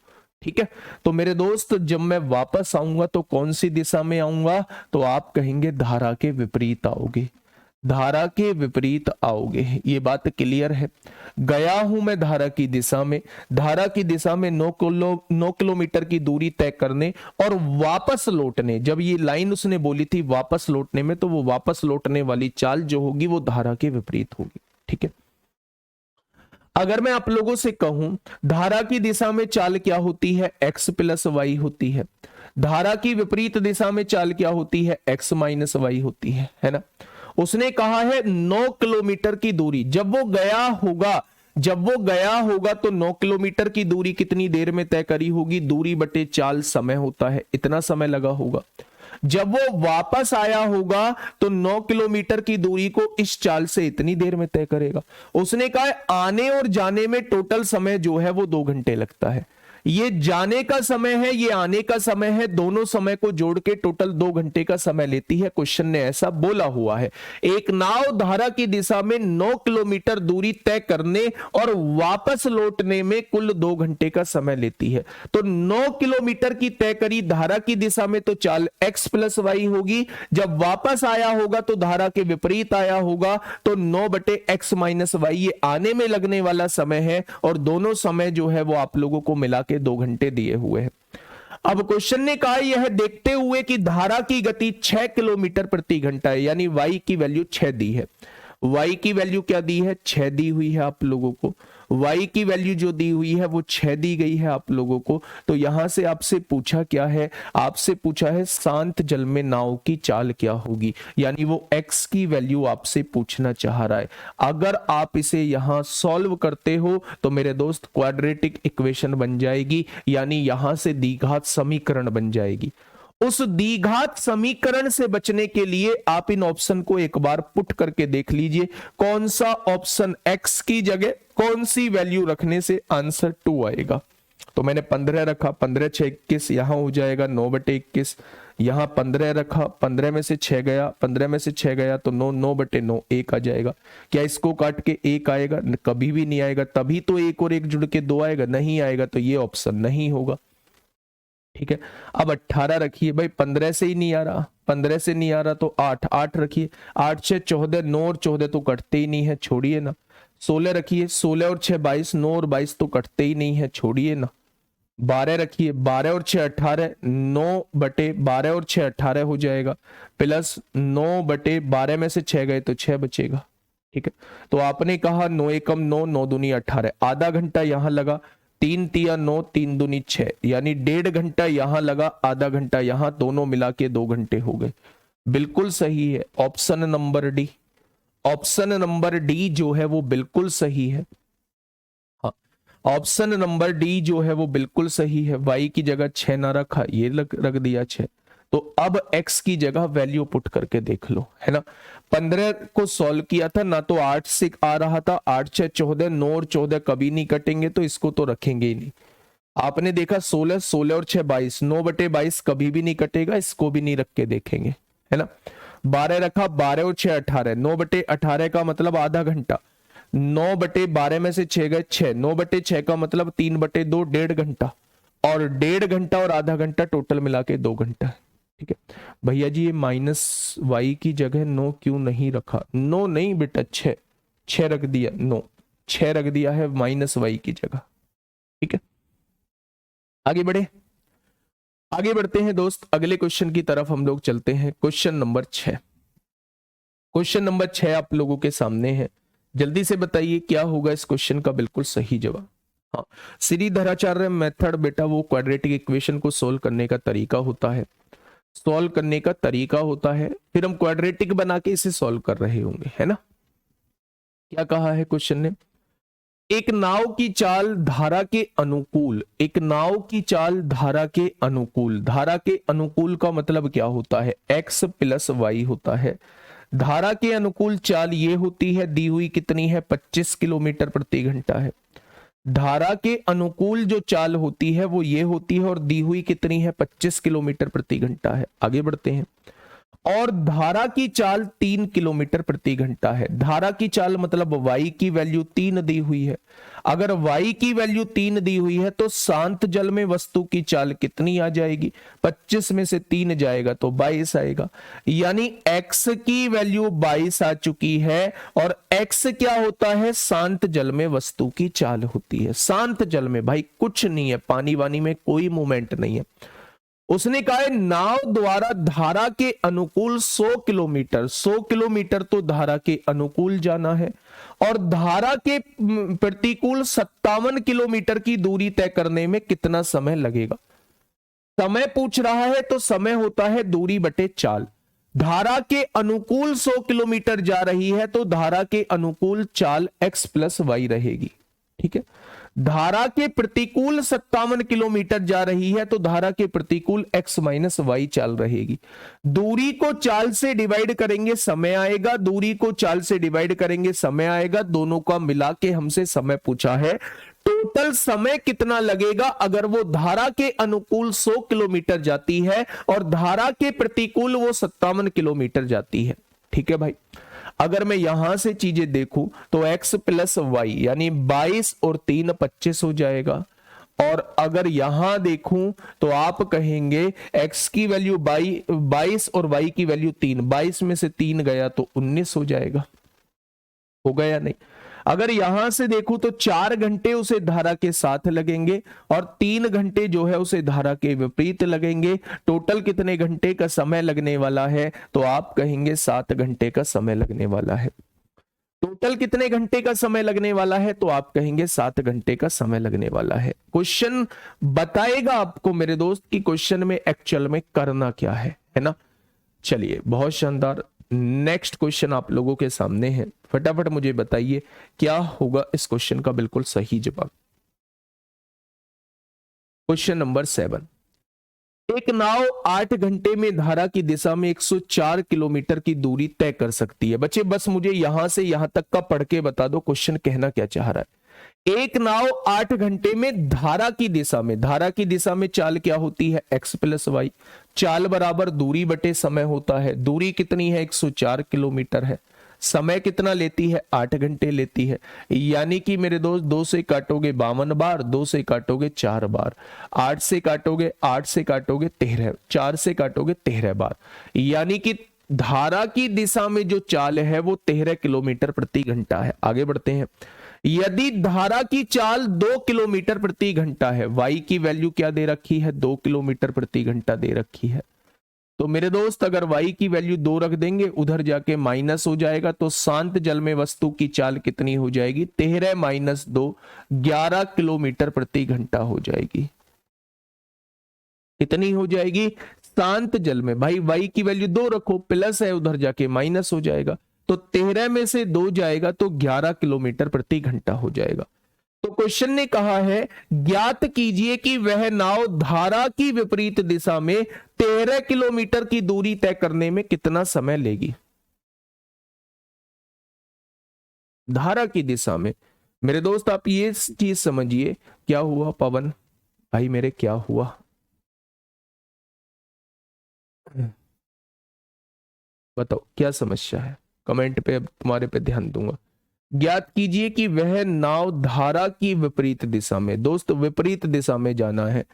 ठीक है, तो मेरे दोस्त जब मैं वापस आऊंगा तो कौन सी दिशा में आऊंगा? तो आप कहेंगे धारा के विपरीत आओगे, धारा के विपरीत आओगे। ये बात क्लियर है। गया हूं मैं धारा की दिशा में, धारा की दिशा में 9 किलोमीटर की दूरी तय करने और वापस लौटने। जब ये लाइन उसने बोली थी वापस लौटने में, तो वो वापस लौटने वाली चाल जो होगी वो धारा के विपरीत होगी। ठीक है, अगर मैं आप लोगों से कहूं धारा की दिशा में चाल क्या होती है? x प्लस वाई होती है। धारा की विपरीत दिशा में चाल क्या होती है? x माइनस वाई होती है ना? उसने कहा है 9 किलोमीटर की दूरी। जब वो गया होगा, जब वो गया होगा तो 9 किलोमीटर की दूरी कितनी देर में तय करी होगी? दूरी बटे चाल समय होता है, इतना समय लगा होगा। जब वो वापस आया होगा तो 9 किलोमीटर की दूरी को इस चाल से इतनी देर में तय करेगा। उसने कहा आने और जाने में टोटल समय जो है वो 2 घंटे लगता है। ये जाने का समय है, ये आने का समय है, दोनों समय को जोड़ के टोटल 2 घंटे का समय लेती है। क्वेश्चन ने ऐसा बोला हुआ है। एक नाव धारा की दिशा में 9 किलोमीटर दूरी तय करने और वापस लौटने में कुल 2 घंटे का समय लेती है। तो 9 किलोमीटर की तय करी धारा की दिशा में तो चाल x प्लस वाई होगी। जब वापस आया होगा तो धारा के विपरीत आया होगा, तो 9 बटे x माइनस वाई ये आने में लगने वाला समय है, और दोनों समय जो है वो आप लोगों को मिला के 2 घंटे दिए हुए हैं। अब क्वेश्चन ने कहा यह देखते हुए कि धारा की गति 6 किलोमीटर प्रति घंटा है, यानी y की वैल्यू 6 दी है। y की वैल्यू क्या दी है? 6 दी हुई है आप लोगों को। y की वैल्यू जो दी हुई है वो 6 दी गई है आप लोगों को। तो यहां से आपसे पूछा क्या है? आपसे पूछा है शांत जल में नाव की चाल क्या होगी, यानी वो x की वैल्यू आपसे पूछना चाह रहा है। अगर आप इसे यहां सॉल्व करते हो तो मेरे दोस्त क्वाड्रेटिक इक्वेशन बन जाएगी, यानी यहां से द्विघात समीकरण बन जाएगी। उस द्विघात समीकरण से बचने के लिए आप इन ऑप्शन को एक बार पुट करके देख लीजिए, कौन सा ऑप्शन x की जगह कौन सी वैल्यू रखने से आंसर 2 आएगा। तो मैंने 15 रखा, 15 6 21, यहाँ हो जाएगा 9/21। यहाँ 15 रखा, 15 में से 6 गया, 15 में से 6 गया तो 9, 9/9 1 आ जाएगा। क्या इसको काट के 1 आएगा? कभी भी नहीं आएगा। तभी तो 1 और 1 जुड़ के 2 आएगा, नहीं आएगा तो ये ऑप्शन नहीं होगा। ठीक है, अब 18 रखिए भाई, 15 से ही नहीं आ रहा, 15 से नहीं आ रहा तो 8, 8 रखिए, 8 6 14, 9 और 14 तो कटते ही नहीं है, छोड़िए ना। 16 रखिए, 16 और 6 22, 9 और 22 तो कटते ही नहीं है, छोड़िए ना। 12 रखिए, 12 और 6 18, 9/12 और 6 18 हो जाएगा, प्लस 9/12 में से 6 गए तो 6 बचेगा। ठीक है, तो आपने कहा 9 एकम 9, 9 दूनी 18, आधा घंटा यहां लगा, 3 तिया 9, 3 दूनी 6, यानी 1.5 घंटा यहां लगा, आधा घंटा यहां, दोनों मिला के 2 घंटे हो गए। बिल्कुल सही है option number D. Option number D जो है वो बिल्कुल सही है। हाँ, ऑप्शन नंबर डी जो है वो बिल्कुल सही है। y की जगह 6 ना रखा, ये रख दिया 6। तो अब x की जगह वैल्यू पुट करके देख लो, है ना। 15 को सॉल्व किया था ना, तो 8 से आ रहा था, 8 6 14, 9 और 14 कभी नहीं कटेंगे तो इसको तो रखेंगे ही नहीं। आपने देखा 16, 16 और 6 22, 9/22 कभी भी नहीं कटेगा, इसको भी नहीं रख के देखेंगे, है ना। 12 रखा, 12 और 6 18, 9/18 का मतलब आधा घंटा, 9/12 में से 6 गए 6, 9/6 का मतलब 3/2, 1.5 घंटा, और 1.5 घंटा और आधा घंटा टोटल मिला के 2 घंटा है। ठीक है भैया जी, ये माइनस वाई की जगह 9 क्यों नहीं रखा? 9 नहीं बेटा, 6, 6 रख दिया, 9 6 रख दिया है माइनस वाई की जगह। ठीक है, आगे बढ़े, आगे बढ़ते हैं दोस्त, अगले क्वेश्चन की तरफ हम लोग चलते हैं। क्वेश्चन नंबर 6, क्वेश्चन नंबर 6 आप लोगों के सामने है, जल्दी से बताइए क्या होगा इस क्वेश्चन का बिल्कुल सही जवाब। हाँ, श्रीधराचार्य मेथड बेटा वो क्वाड्रेटिक इक्वेशन को सोल्व करने का तरीका होता है, सॉल्व करने का तरीका होता है, फिर हम क्वाड्रेटिक बना के इसे सॉल्व कर रहे होंगे, है ना। क्या कहा है क्वेश्चन ने? एक नाव की चाल धारा के अनुकूल, एक नाव की चाल धारा के अनुकूल, धारा के अनुकूल का मतलब क्या होता है? x + y होता है। धारा के अनुकूल चाल ये होती है, दी हुई कितनी है? 25 किलोमीटर प्रति घंटा है। धारा के अनुकूल जो चाल होती है वो ये होती है, और दी हुई कितनी है? 25 किलोमीटर प्रति घंटा है। आगे बढ़ते हैं, और धारा की चाल 3 किलोमीटर प्रति घंटा है। धारा की चाल मतलब y की वैल्यू 3 दी हुई है। अगर y की वैल्यू 3 दी हुई है तो शांत जल में वस्तु की चाल कितनी आ जाएगी? 25 में से 3 जाएगा तो 22 आएगा, यानी x की वैल्यू 22 आ चुकी है। और x क्या होता है? शांत जल में वस्तु की चाल होती है। शांत जल में भाई कुछ नहीं है, पानी वानी में कोई मूवमेंट नहीं है। उसने कहा है नाव द्वारा धारा के अनुकूल 100 किलोमीटर, 100 किलोमीटर तो धारा के अनुकूल जाना है, और धारा के प्रतिकूल 57 किलोमीटर की दूरी तय करने में कितना समय लगेगा? समय पूछ रहा है तो समय होता है दूरी बटे चाल। धारा के अनुकूल 100 किलोमीटर जा रही है तो धारा के अनुकूल चाल x + y रहेगी। ठीक है, धारा के प्रतिकूल 57 किलोमीटर जा रही है तो धारा के प्रतिकूल x - y चाल रहेगी। दूरी को चाल से डिवाइड करेंगे समय आएगा, दूरी को चाल से डिवाइड करेंगे समय आएगा, दोनों का मिला के हमसे समय पूछा है। टोटल समय कितना लगेगा अगर वो धारा के अनुकूल 100 किलोमीटर जाती है और धारा के प्रतिकूल वो 57 किलोमीटर जाती है। ठीक है भाई, अगर मैं यहां से चीजें देखूं तो x + y यानी 22 और 3 25 हो जाएगा। और अगर यहां देखूं तो आप कहेंगे x की वैल्यू 22 और y की वैल्यू 3, 22 में से 3 गया तो 19 हो जाएगा। हो गया नहीं? अगर यहां से देखूं तो 4 घंटे उसे धारा के साथ लगेंगे और 3 घंटे जो है उसे धारा के विपरीत लगेंगे। टोटल कितने घंटे का समय लगने वाला है? तो आप कहेंगे 7 घंटे का समय लगने वाला है। टोटल कितने घंटे का समय लगने वाला है? तो आप कहेंगे 7 घंटे का समय लगने वाला है। क्वेश्चन बताएगा आपको मेरे दोस्त कि क्वेश्चन में एक्चुअल में करना क्या है ना। चलिए, बहुत शानदार। नेक्स्ट क्वेश्चन आप लोगों के सामने है, फटाफट मुझे बताइए क्या होगा इस क्वेश्चन का बिल्कुल सही जवाब। क्वेश्चन नंबर 7, एक नाव 8 घंटे में धारा की दिशा में 104 किलोमीटर की दूरी तय कर सकती है। बच्चे बस मुझे यहां से यहां तक का पढ़ के बता दो क्वेश्चन कहना क्या चाह रहा है। एक नाव 8 घंटे में धारा की दिशा में चाल क्या होती है, x प्लस वाई। चाल बराबर दूरी बटे समय होता है। दूरी कितनी है, 104 किलोमीटर है। समय कितना लेती है, 8 घंटे लेती है। यानी कि मेरे दोस्त 2 से काटोगे 52 बार, 2 से काटोगे 4 बार, 8 से काटोगे 13, 4 से काटोगे 13 बार। यानी कि धारा की दिशा में जो चाल है वो 13 किलोमीटर प्रति घंटा है। आगे बढ़ते हैं। यदि धारा की चाल 2 किलोमीटर प्रति घंटा है, वाई की वैल्यू क्या दे रखी है, 2 किलोमीटर प्रति घंटा दे रखी है। तो मेरे दोस्त अगर y की वैल्यू 2 रख देंगे, उधर जाके माइनस हो जाएगा, तो शांत जल में वस्तु की चाल कितनी हो जाएगी, 13 माइनस 2, 11 किलोमीटर प्रति घंटा हो जाएगी। कितनी हो जाएगी शांत जल में? भाई y की वैल्यू 2 रखो, प्लस है, उधर जाके माइनस हो जाएगा, तो 13 में से 2 जाएगा तो 11 किलोमीटर प्रति घंटा हो जाएगा। तो क्वेश्चन ने कहा है ज्ञात कीजिए कि वह नाव धारा की विपरीत दिशा में 13 किलोमीटर की दूरी तय करने में कितना समय लेगी। धारा की दिशा में मेरे दोस्त आप ये चीज समझिए। क्या हुआ पवन भाई मेरे, क्या हुआ? बताओ क्या समस्या है, कमेंट पे, अब तुम्हारे पे ध्यान दूंगा। ज्ञात कीजिए कि वह नाव धारा की विपरीत दिशा में, दोस्त विपरीत दिशा में जाना है,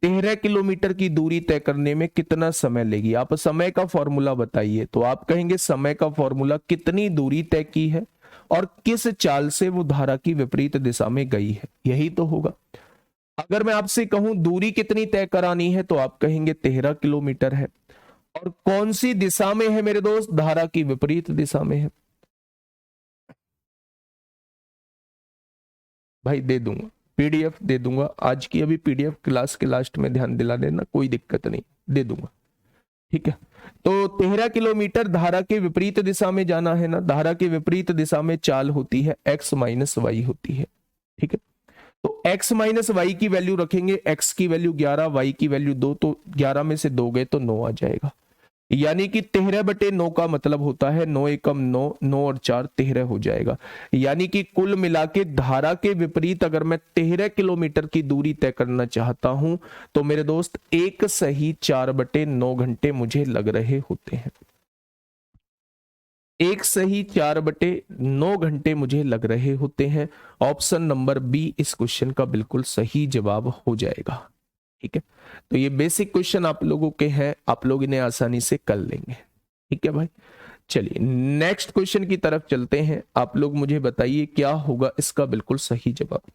13 किलोमीटर की दूरी तय करने में कितना समय लेगी। आप समय का फॉर्मूला बताइए, तो आप कहेंगे समय का फॉर्मूला कितनी दूरी तय की है और किस चाल से वो धारा की विपरीत दिशा में गई है, यही तो होगा। अगर मैं आपसे कहूं दूरी कितनी तय करानी है, तो आप कहेंगे 13 किलोमीटर है। और कौन सी दिशा में है मेरे दोस्त, धारा की विपरीत दिशा में है। भाई दे दूंगा, पीडीएफ दे दूंगा आज की, अभी पीडीएफ क्लास के लास्ट में ध्यान दिला देना, कोई दिक्कत नहीं, दे दूंगा, ठीक है। तो 13 किलोमीटर धारा के विपरीत दिशा में जाना है ना, धारा के विपरीत दिशा में चाल होती है x माइनस वाई होती है, ठीक है। तो x माइनस वाई की वैल्यू रखेंगे, x की वैल्यू 11, y की वैल्यू 2, तो 11 में से 2 गए तो 9 आ जाएगा। यानी कि 13/9 का मतलब होता है 9 एकम 9, 9 और 4 13 हो जाएगा। यानी कि कुल मिला के धारा के विपरीत अगर मैं 13 किलोमीटर की दूरी तय करना चाहता हूं, तो मेरे दोस्त 1 सही 4/9 घंटे मुझे लग रहे होते हैं। 1 सही 4/9 घंटे मुझे लग रहे होते हैं। ऑप्शन नंबर बी इस क्वेश्चन का बिल्कुल सही जवाब हो जाएगा, ठीक है। तो ये बेसिक क्वेश्चन आप लोगों के हैं, आप लोग इन्हें आसानी से कर लेंगे, ठीक है भाई। चलिए नेक्स्ट क्वेश्चन की तरफ चलते हैं। आप लोग मुझे बताइए क्या होगा इसका बिल्कुल सही जवाब।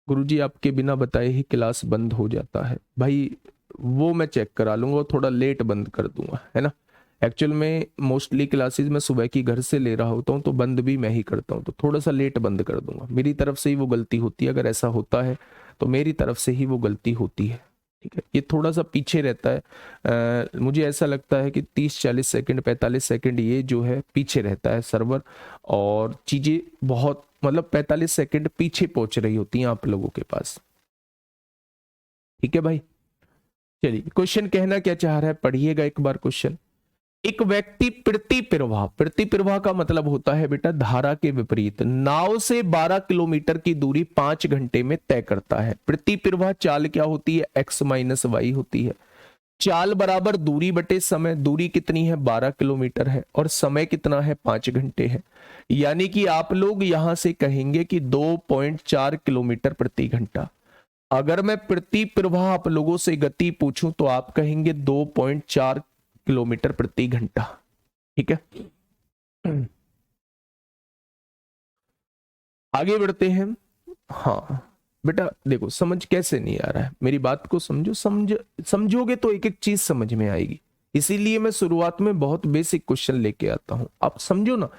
गुरुजी आपके बिना बताए ही क्लास बंद हो जाता है। भाई वो मैं चेक करा लूंगा, थोड़ा लेट बंद कर दूंगा, है ना। एक्चुअल में मोस्टली क्लासेस मैं सुबह की घर से ले रहा होता हूँ, तो बंद भी मैं ही करता हूँ, तो थोड़ा सा लेट बंद कर दूंगा। मेरी तरफ से ही वो गलती होती है, अगर ऐसा होता है तो मेरी तरफ से ही वो गलती होती है, ठीक है। ये थोड़ा सा पीछे रहता है, मुझे ऐसा लगता है कि 30-40 सेकंड 45 सेकंड ये जो है पीछे रहता है सर्वर, और चीजें बहुत मतलब 45 सेकंड पीछे पहुंच रही होती हैं आप लोगों के पास, ठीक है भाई। चलिए क्वेश्चन कहना क्या चाह रहा है, पढ़िएगा एक बार क्वेश्चन। एक व्यक्ति प्रतिप्रवाह का मतलब होता है बेटा धारा के विपरीत, नाव से 12 किलोमीटर की दूरी 5 घंटे में तय करता है। प्रतिप्रवाह चाल क्या होती है, x माइनस वाई होती है। चाल बराबर दूरी बटे समय, दूरी कितनी है 12 किलोमीटर है, और समय कितना है 5 घंटे है। यानी कि आप लोग यहां से कहेंगे कि 2.4 किलोमीटर प्रति घंटा। अगर मैं प्रतिप्रवाह आप लोगों से गति पूछूं तो आप कहेंगे 2.4 किलोमीटर प्रति घंटा, ठीक है। आगे बढ़ते हैं। हाँ बेटा देखो, समझ कैसे नहीं आ रहा है, मेरी बात को समझो, समझोगे तो एक एक चीज समझ में आएगी। इसीलिए मैं शुरुआत में बहुत बेसिक क्वेश्चन लेके आता हूं, आप समझो ना।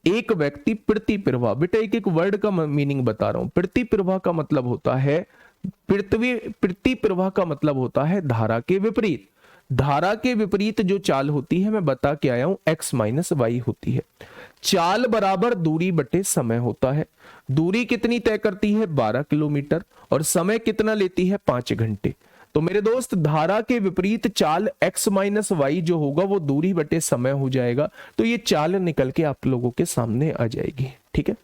एक व्यक्ति प्रतिप्रवाह, बेटा एक एक वर्ड का मीनिंग बता रहा हूं। प्रतिप्रवाह का मतलब होता है, प्रतिप्रवाह का मतलब होता है धारा के विपरीत। धारा के विपरीत जो चाल होती है मैं बता के आया हूं, x माइनस वाई होती है। चाल बराबर दूरी बटे समय होता है। दूरी कितनी तय करती है 12 किलोमीटर, और समय कितना लेती है 5 घंटे। तो मेरे दोस्त धारा के विपरीत चाल x माइनस वाई जो होगा वो दूरी बटे समय हो जाएगा। तो ये चाल निकल के आप लोगों के सामने आ जाएगी। ठीक है,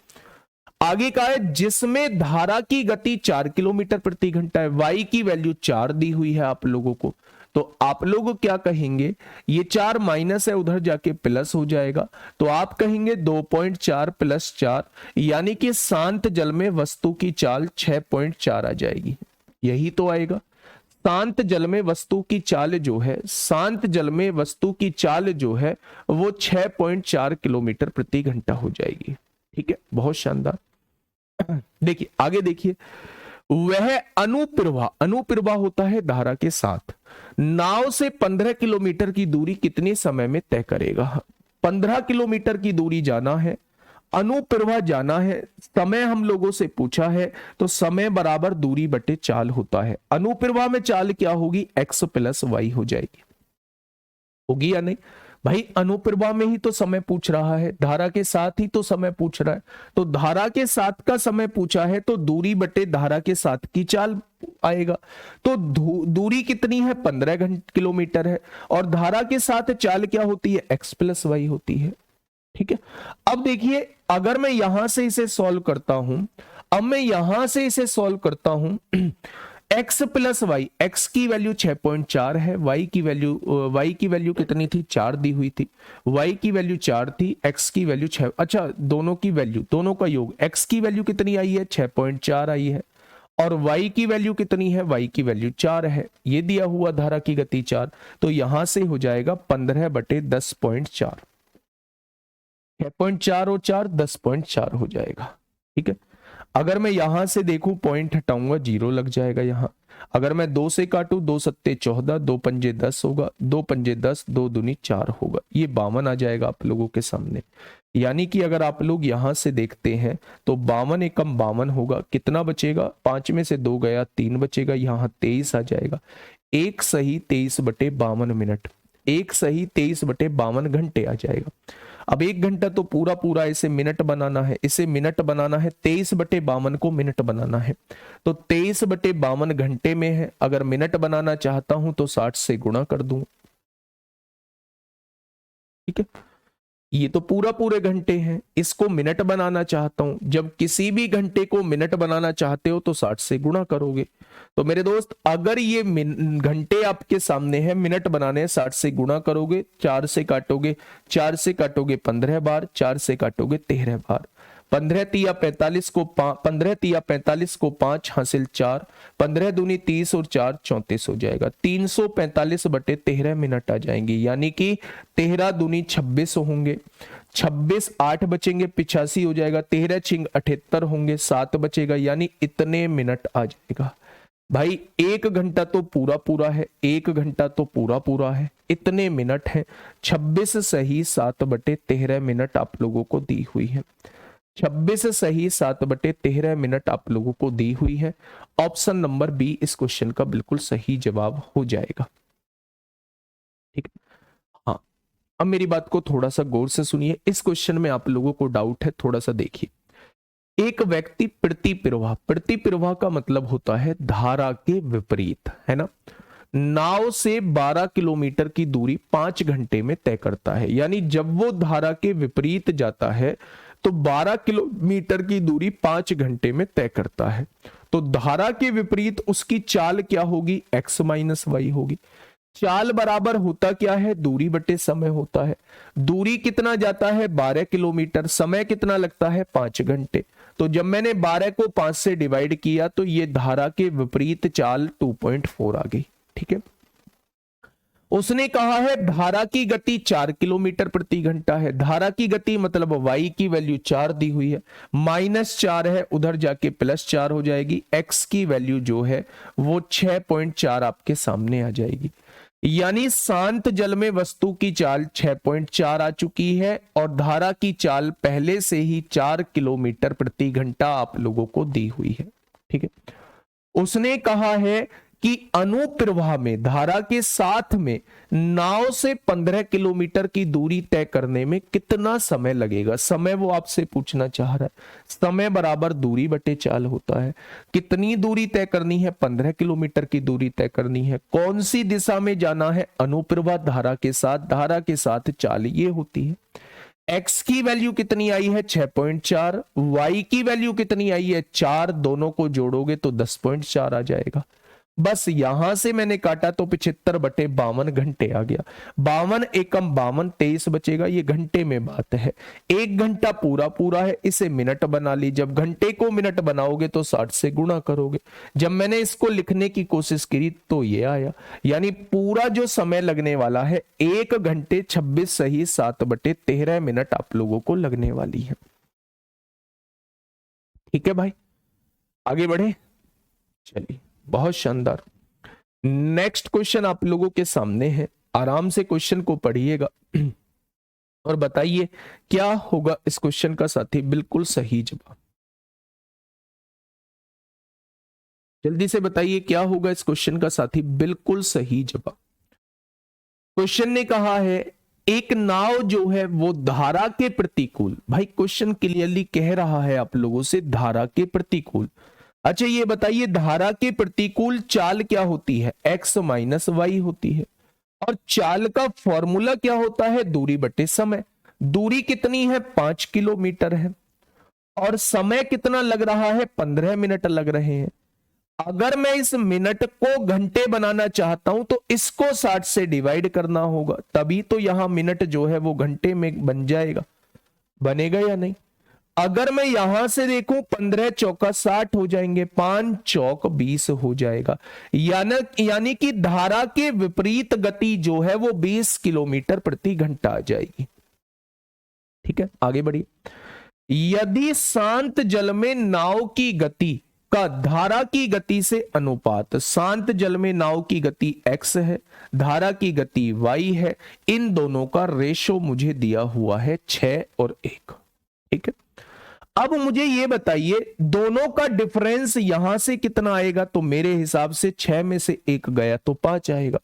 आगे का है जिसमें धारा की गति 4 किलोमीटर प्रति घंटा है, y की वैल्यू 4 दी हुई है आप लोगों को। तो आप लोग क्या कहेंगे, ये 4 माइनस है उधर जाके प्लस हो जाएगा, तो आप कहेंगे 2.4 प्लस 4, यानी कि शांत जल में वस्तु की चाल 6.4 आ जाएगी। यही तो आएगा, शांत जल में वस्तु की चाल जो है, शांत जल में वस्तु की चाल जो है वो 6.4 किलोमीटर प्रति घंटा हो जाएगी। ठीक है, बहुत शानदार। देखिए आगे देखिए, वह अनुप्रवाह, अनुप्रवाह होता है धारा के साथ, नाव से 15 किलोमीटर की दूरी कितने समय में तय करेगा। 15 किलोमीटर की दूरी जाना है, अनुप्रवाह जाना है, समय हम लोगों से पूछा है, तो समय बराबर दूरी बटे चाल होता है। अनुप्रवाह में चाल क्या होगी, x प्लस वाई हो जाएगी। होगी या नहीं भाई, अनुप्रवाह में ही तो समय पूछ रहा है, धारा के साथ ही तो समय पूछ रहा है। तो धारा के साथ का समय पूछा है तो दूरी बटे धारा के साथ की चाल आएगा। तो दूरी कितनी है, 15 किलोमीटर है, और धारा के साथ चाल क्या होती है, x प्लस वाई होती है। ठीक है, अब देखिए अगर मैं यहां से इसे सॉल्व करता हूं, अब मैं यहां से इसे सॉल्व करता हूं, x प्लस वाई, x की वैल्यू 6.4 है, y की वैल्यू कितनी थी, 4 दी हुई थी, y की वैल्यू 4 थी, x की वैल्यू 6, अच्छा दोनों की वैल्यू, दोनों का योग, x की वैल्यू कितनी आई है, 6.4 आई है, और y की वैल्यू कितनी है, y की वैल्यू 4 है, ये दिया हुआ धारा की गति 4, तो यहां से हो जाएगा 15 बटे 10.4, 6.4 और 4 10.4 हो जाएगा। ठीक है, अगर मैं यहां से देखूं पॉइंट हटाऊंगा 0 लग जाएगा यहां। अगर मैं 2 से काटूं, 2 सत्ते 14, 2 पंजे 10 होगा, 2 पंजे 10, 2 दूनी 4 होगा, ये 52 आ जाएगा आप लोगों के सामने। यानी कि अगर आप लोग यहां से देखते हैं तो 52 एकम 52 होगा, कितना बचेगा, 5 में से 2 गया, 3 बचेगा, यहां 23 आ जाएगा। एक सही 23 बटे 52 मिनट, एक सही 23 बटे 52 घंटे आ जाएगा। अब 1 घंटा तो पूरा पूरा इसे मिनट बनाना है, इसे मिनट बनाना है, 23 बटे 52 को मिनट बनाना है, तो 23 बटे 52 घंटे में है। अगर मिनट बनाना चाहता हूं तो 60 से गुणा कर दूं। ठीक है, ये तो पूरे घंटे हैं, इसको मिनट बनाना चाहता हूं, जब किसी भी घंटे को मिनट बनाना चाहते हो तो 60 से गुणा करोगे। तो मेरे दोस्त अगर ये घंटे आपके सामने है, मिनट बनाने हैं, 60 से गुणा करोगे, 4 से काटोगे, 4 से काटोगे 15 बार, 4 से काटोगे 13 बार, 15 तिया 45 को 5 हासिल 4, 15 दूनी 30 और 4 34 हो जाएगा, 345 बटे 13 मिनट आ जाएंगे, यानी कि 13 दूनी 26 होंगे, 26 8 बचेंगे 85 हो जाएगा, 13 छिंग 78 होंगे, 7 बचेगा, यानी इतने मिनट आ जाएगा। भाई 1 घंटा तो पूरा पूरा है, 1 घंटा तो पूरा पूरा है, इतने मिनट है। 26 सही 7 बटे 13 मिनट आप लोगों को दी हुई है, 26 सही 7 बटे 13 मिनट आप लोगों को दी हुई है। ऑप्शन नंबर बी इस क्वेश्चन का बिल्कुल सही जवाब हो जाएगा। ठीक है, हाँ अब मेरी बात को थोड़ा सा गौर से सुनिए, इस क्वेश्चन में आप लोगों को डाउट है, थोड़ा सा देखिए। एक व्यक्ति प्रतिप्रवाह, प्रतिप्रवाह का मतलब होता है धारा के विपरीत, है ना, नाव से 12 किलोमीटर की दूरी 5 घंटे में तय करता है। यानी जब वो धारा के विपरीत जाता है तो 12 किलोमीटर की दूरी 5 घंटे में तय करता है। तो धारा के विपरीत उसकी चाल क्या होगी, x माइनस वाई होगी। चाल बराबर होता क्या है, दूरी बटे समय होता है। दूरी कितना जाता है, 12 किलोमीटर, समय कितना लगता है, 5 घंटे। तो जब मैंने 12 को 5 से डिवाइड किया तो ये धारा के विपरीत चाल 2.4 आ गई। ठीक है, उसने कहा है धारा की गति 4 किलोमीटर प्रति घंटा है। धारा की गति मतलब y की वैल्यू 4 दी हुई है, -4 है, उधर जाके +4 हो जाएगी। x की वैल्यू जो है वो 6.4 आपके सामने आ जाएगी। यानी शांत जल में वस्तु की चाल 6.4 आ चुकी है और धारा की चाल पहले से ही 4 किलोमीटर प्रति घंटा आप लोगों को दी हुई है। ठीक है, उसने कहा है कि अनुप्रवाह में धारा के साथ में नाव से 15 किलोमीटर की दूरी तय करने में कितना समय लगेगा। समय वो आपसे पूछना चाह रहा है। समय बराबर दूरी बटे चाल होता है। कितनी दूरी तय करनी है, 15 किलोमीटर की दूरी तय करनी है। कौन सी दिशा में जाना है, अनुप्रवाह धारा के साथ चाल ये होती है। x की वैल्यू कितनी आई है 6.4, y की वैल्यू कितनी आई है 4, दोनों को जोड़ोगे तो 10.4 आ जाएगा। बस यहां से मैंने काटा तो 75/52 घंटे आ गया। 52 एकम 52, 23 बचेगा। ये घंटे में बात है। 1 घंटा पूरा है, इसे मिनट बना ली। जब घंटे को मिनट बनाओगे तो 60 से गुणा करोगे। जब मैंने इसको लिखने की कोशिश की तो ये आया, यानी पूरा जो समय लगने वाला है 1 घंटे 26 सही 7/13 मिनट आप लोगों को लगने वाली है। ठीक है भाई, आगे बढ़े। चलिए, बहुत शानदार। नेक्स्ट क्वेश्चन आप लोगों के सामने है। आराम से क्वेश्चन को पढ़िएगा और बताइए क्या होगा इस क्वेश्चन का साथी बिल्कुल सही जवाब। जल्दी से बताइए क्या होगा इस क्वेश्चन का साथी बिल्कुल सही जवाब। क्वेश्चन ने कहा है एक नाव जो है वो धारा के प्रतिकूल, भाई क्वेश्चन क्लियरली कह रहा है आप लोगों से धारा के प्रतिकूल। अच्छा ये बताइए धारा के प्रतिकूल चाल क्या होती है, x माइनस वाई होती है। और चाल का फॉर्मूला क्या होता है, दूरी बटे समय। दूरी कितनी है 5 किलोमीटर है और समय कितना लग रहा है 15 मिनट लग रहे हैं। अगर मैं इस मिनट को घंटे बनाना चाहता हूं तो इसको 60 से डिवाइड करना होगा, तभी तो यहां मिनट जो है वो घंटे में बन जाएगा। बनेगा या नहीं। अगर मैं यहां से देखूं 15 चौका 60 हो जाएंगे, 5 चौक 20 हो जाएगा। यानी कि धारा के विपरीत गति जो है वो 20 किलोमीटर प्रति घंटा आ जाएगी। ठीक है, आगे बढ़िए। यदि शांत जल में नाव की गति का धारा की गति से अनुपात, शांत जल में नाव की गति x है, धारा की गति y है, इन दोनों का रेशो मुझे दिया हुआ है 6 और 1। ठीक है, अब मुझे ये बताइए दोनों का डिफरेंस यहां से कितना आएगा, तो मेरे हिसाब से 6 में से 1 गया तो 5 आएगा।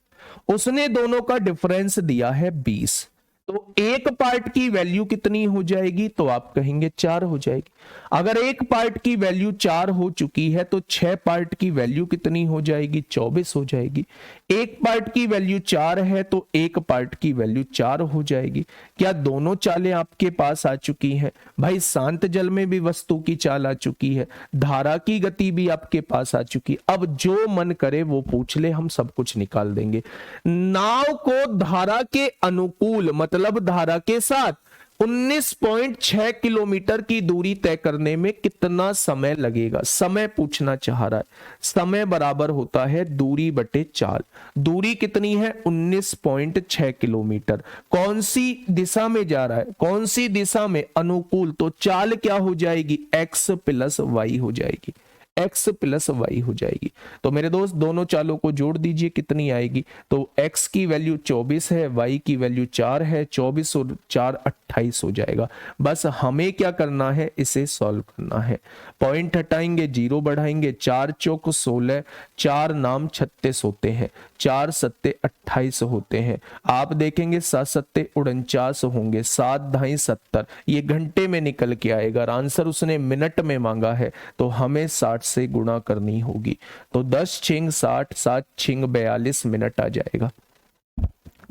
उसने दोनों का डिफरेंस दिया है 20, तो एक पार्ट की वैल्यू कितनी हो जाएगी, तो आप कहेंगे 4 हो जाएगी। अगर एक पार्ट की वैल्यू 4 हो चुकी है तो 6 पार्ट की वैल्यू कितनी हो जाएगी, 24 हो जाएगी। एक पार्ट की वैल्यू 4 है तो एक पार्ट की वैल्यू 4 हो जाएगी। क्या दोनों चालें आपके पास आ चुकी हैं? भाई शांत जल में भी वस्तु की चाल आ चुकी है, धारा की गति भी आपके पास आ चुकी। अब जो मन करे वो पूछ ले, हम सब कुछ निकाल देंगे। नाव को धारा के अनुकूल मतलब धारा के साथ 19.6 किलोमीटर की दूरी तय करने में कितना समय लगेगा, समय पूछना चाह रहा है। समय बराबर होता है दूरी बटे चाल। दूरी कितनी है 19.6 किलोमीटर। कौन सी दिशा में जा रहा है, कौन सी दिशा में, अनुकूल, तो चाल क्या हो जाएगी x प्लस वाई हो जाएगी, x प्लस वाई हो जाएगी। तो मेरे दोस्त दोनों चालों को जोड़ दीजिए कितनी आएगी, तो x की वैल्यू 24 है, y की वैल्यू 4 है, 24 और 4 28 हो जाएगा। बस हमें क्या करना है, इसे सॉल्व करना है। पॉइंट हटाएंगे, जीरो बढ़ाएंगे, 4 चौक 16, 4 नाम 36 होते हैं, 4 सत्ते 28 होते हैं। आप देखेंगे 7 सत्ते 49 होंगे, 7 ढाई 70, ये घंटे में निकल के आएगा। आंसर उसने मिनट में मांगा है तो हमें 60 से गुणा करनी होगी। तो 10 छिंग 60, 7 छिंग 42 मिनट आ जाएगा।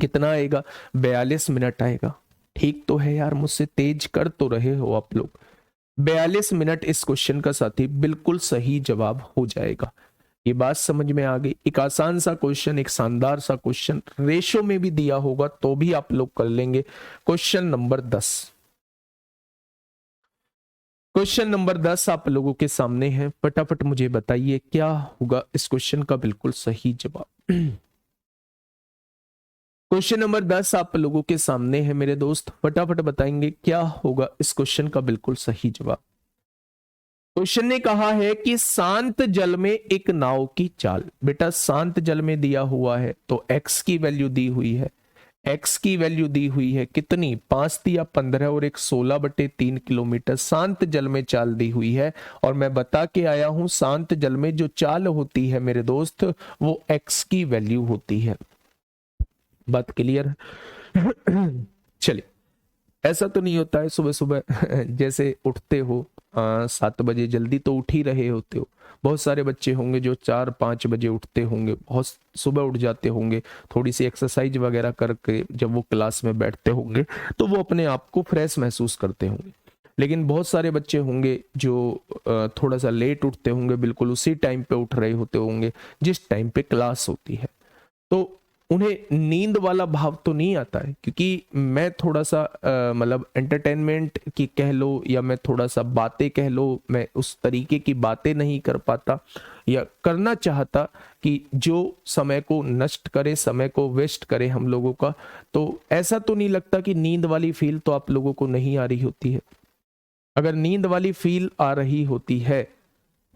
कितना आएगा, 42 मिनट आएगा। ठीक तो है यार, मुझसे तेज कर तो रहे हो आप लोग। 42 मिनट इस क्वेश्चन का साथी बिल्कुल सही जवाब हो जाएगा। ये बात समझ में आ गई। एक आसान सा क्वेश्चन, एक शानदार सा क्वेश्चन, रेशो में भी दिया होगा तो भी आप लोग कर लेंगे। क्वेश्चन नंबर 10, क्वेश्चन नंबर 10 आप लोगों के सामने है। फटाफट मुझे बताइए क्या होगा इस क्वेश्चन का बिल्कुल सही जवाब। क्वेश्चन नंबर 10 आप लोगों के सामने है मेरे दोस्त, फटाफट बताएंगे क्या होगा इस क्वेश्चन का बिल्कुल सही जवाब। क्वेश्चन ने कहा है कि शांत जल में एक नाव की चाल, बेटा शांत जल में दिया हुआ है तो x की वैल्यू दी हुई है, x की वैल्यू दी हुई है कितनी, 5 या 15 और एक 16/3 किलोमीटर शांत जल में चाल दी हुई है। और मैं बता के आया हूं शांत जल में जो चाल होती है मेरे दोस्त वो x की वैल्यू होती है। बात क्लियर है? चलिए, ऐसा तो नहीं होता है सुबह सुबह जैसे उठते हो 7 बजे, जल्दी तो उठ ही रहे होते हो। बहुत सारे बच्चे होंगे जो 4-5 बजे उठते होंगे, बहुत सुबह उठ जाते होंगे, थोड़ी सी एक्सरसाइज वगैरह करके जब वो क्लास में बैठते होंगे तो वो अपने आप को फ्रेश महसूस करते होंगे। लेकिन बहुत सारे बच्चे होंगे जो थोड़ा सा लेट उठते होंगे, बिल्कुल उसी टाइम पे उठ रहे होते होंगे जिस टाइम पे क्लास होती है, तो उन्हें नींद वाला भाव तो नहीं आता है। क्योंकि मैं थोड़ा सा मतलब एंटरटेनमेंट की कह लो या मैं थोड़ा सा बातें कह लो, मैं उस तरीके की बातें नहीं कर पाता या करना चाहता कि जो समय को नष्ट करे, समय को वेस्ट करे हम लोगों का। तो ऐसा तो नहीं लगता कि नींद वाली फील तो आप लोगों को नहीं आ रही होती है। अगर नींद वाली फील आ रही होती है,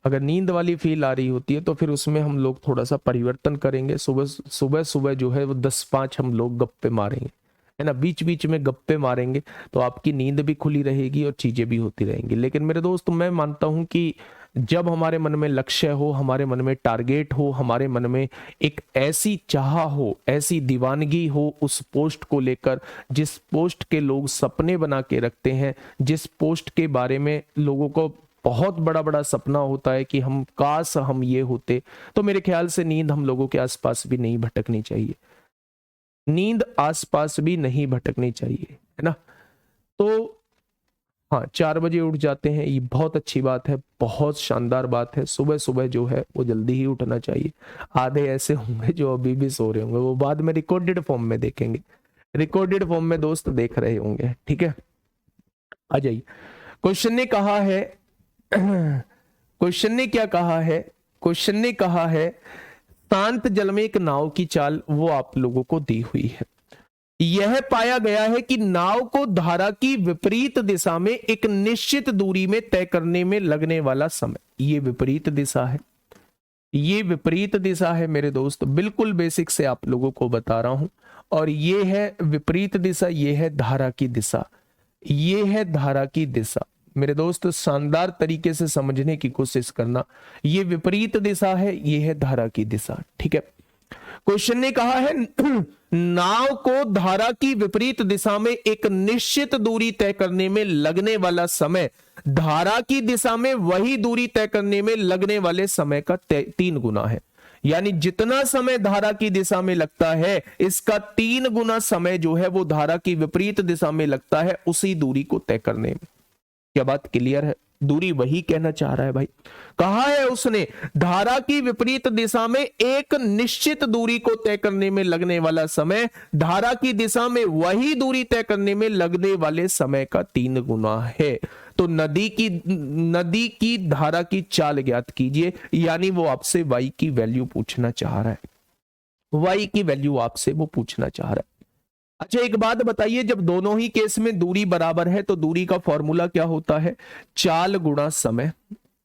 अगर नींद वाली फील आ रही होती है तो फिर उसमें हम लोग थोड़ा सा परिवर्तन करेंगे। सुबह सुबह सुबह जो है वो 10-5 हम लोग गप्पे मारेंगे, है ना, बीच बीच में गप्पे मारेंगे तो आपकी नींद भी खुली रहेगी और चीजें भी होती रहेंगी। लेकिन मेरे दोस्त, मैं मानता हूं कि जब हमारे मन में लक्ष्य हो, हमारे मन में टारगेट हो, हमारे मन में एक ऐसी चाह हो, ऐसी दीवानगी हो उस पोस्ट को लेकर जिस पोस्ट के लोग सपने बना के रखते हैं, जिस पोस्ट के बारे में लोगों को बहुत बड़ा बड़ा सपना होता है कि हम काश हम ये होते, तो मेरे ख्याल से नींद हम लोगों के आसपास भी नहीं भटकनी चाहिए। नींद आसपास भी नहीं भटकनी चाहिए, है ना। तो हाँ, 4 बजे उठ जाते हैं, ये बहुत अच्छी बात है, बहुत शानदार बात है। सुबह सुबह जो है वो जल्दी ही उठना चाहिए। आधे ऐसे होंगे जो अभी भी सो रहे होंगे, वो बाद में रिकॉर्डेड फॉर्म में देखेंगे, रिकॉर्डेड फॉर्म में दोस्त देख रहे होंगे, ठीक है। आ जाइए, क्वेश्चन ने कहा है क्वेश्चन ने क्या कहा है, क्वेश्चन ने कहा है शांत जल में एक नाव की चाल वो आप लोगों को दी हुई है। यह पाया गया है कि नाव को धारा की विपरीत दिशा में एक निश्चित दूरी में तय करने में लगने वाला समय, ये विपरीत दिशा है, ये विपरीत दिशा है मेरे दोस्त, बिल्कुल बेसिक से आप लोगों को बता रहा हूं। और ये है विपरीत दिशा, ये है धारा की दिशा, ये है धारा की दिशा। मेरे दोस्त, शानदार तरीके से समझने की कोशिश करना, ये विपरीत दिशा है, ये है धारा की दिशा, ठीक है। क्वेश्चन ने कहा है नाव को धारा की विपरीत दिशा में एक निश्चित दूरी तय करने में लगने वाला समय धारा की दिशा में वही दूरी तय करने में लगने वाले समय का 3 गुना है। यानी जितना समय धारा की दिशा में लगता है इसका 3 गुना समय जो है वो धारा की विपरीत दिशा में लगता है उसी दूरी को तय करने में। क्या बात क्लियर है? दूरी वही कहना चाह रहा है भाई। कहा है उसने धारा की विपरीत दिशा में एक निश्चित दूरी को तय करने में लगने वाला समय धारा की दिशा में वही दूरी तय करने में लगने वाले समय का 3 गुना है। तो नदी की धारा की चाल ज्ञात कीजिए, यानी वो आपसे y की वैल्यू पूछना चाह रहा है, y की वैल्यू आपसे वो पूछना चाह रहा है। अच्छा, एक बात बताइए, जब दोनों ही केस में दूरी बराबर है तो दूरी का फॉर्मूला क्या होता है? चाल गुणा समय।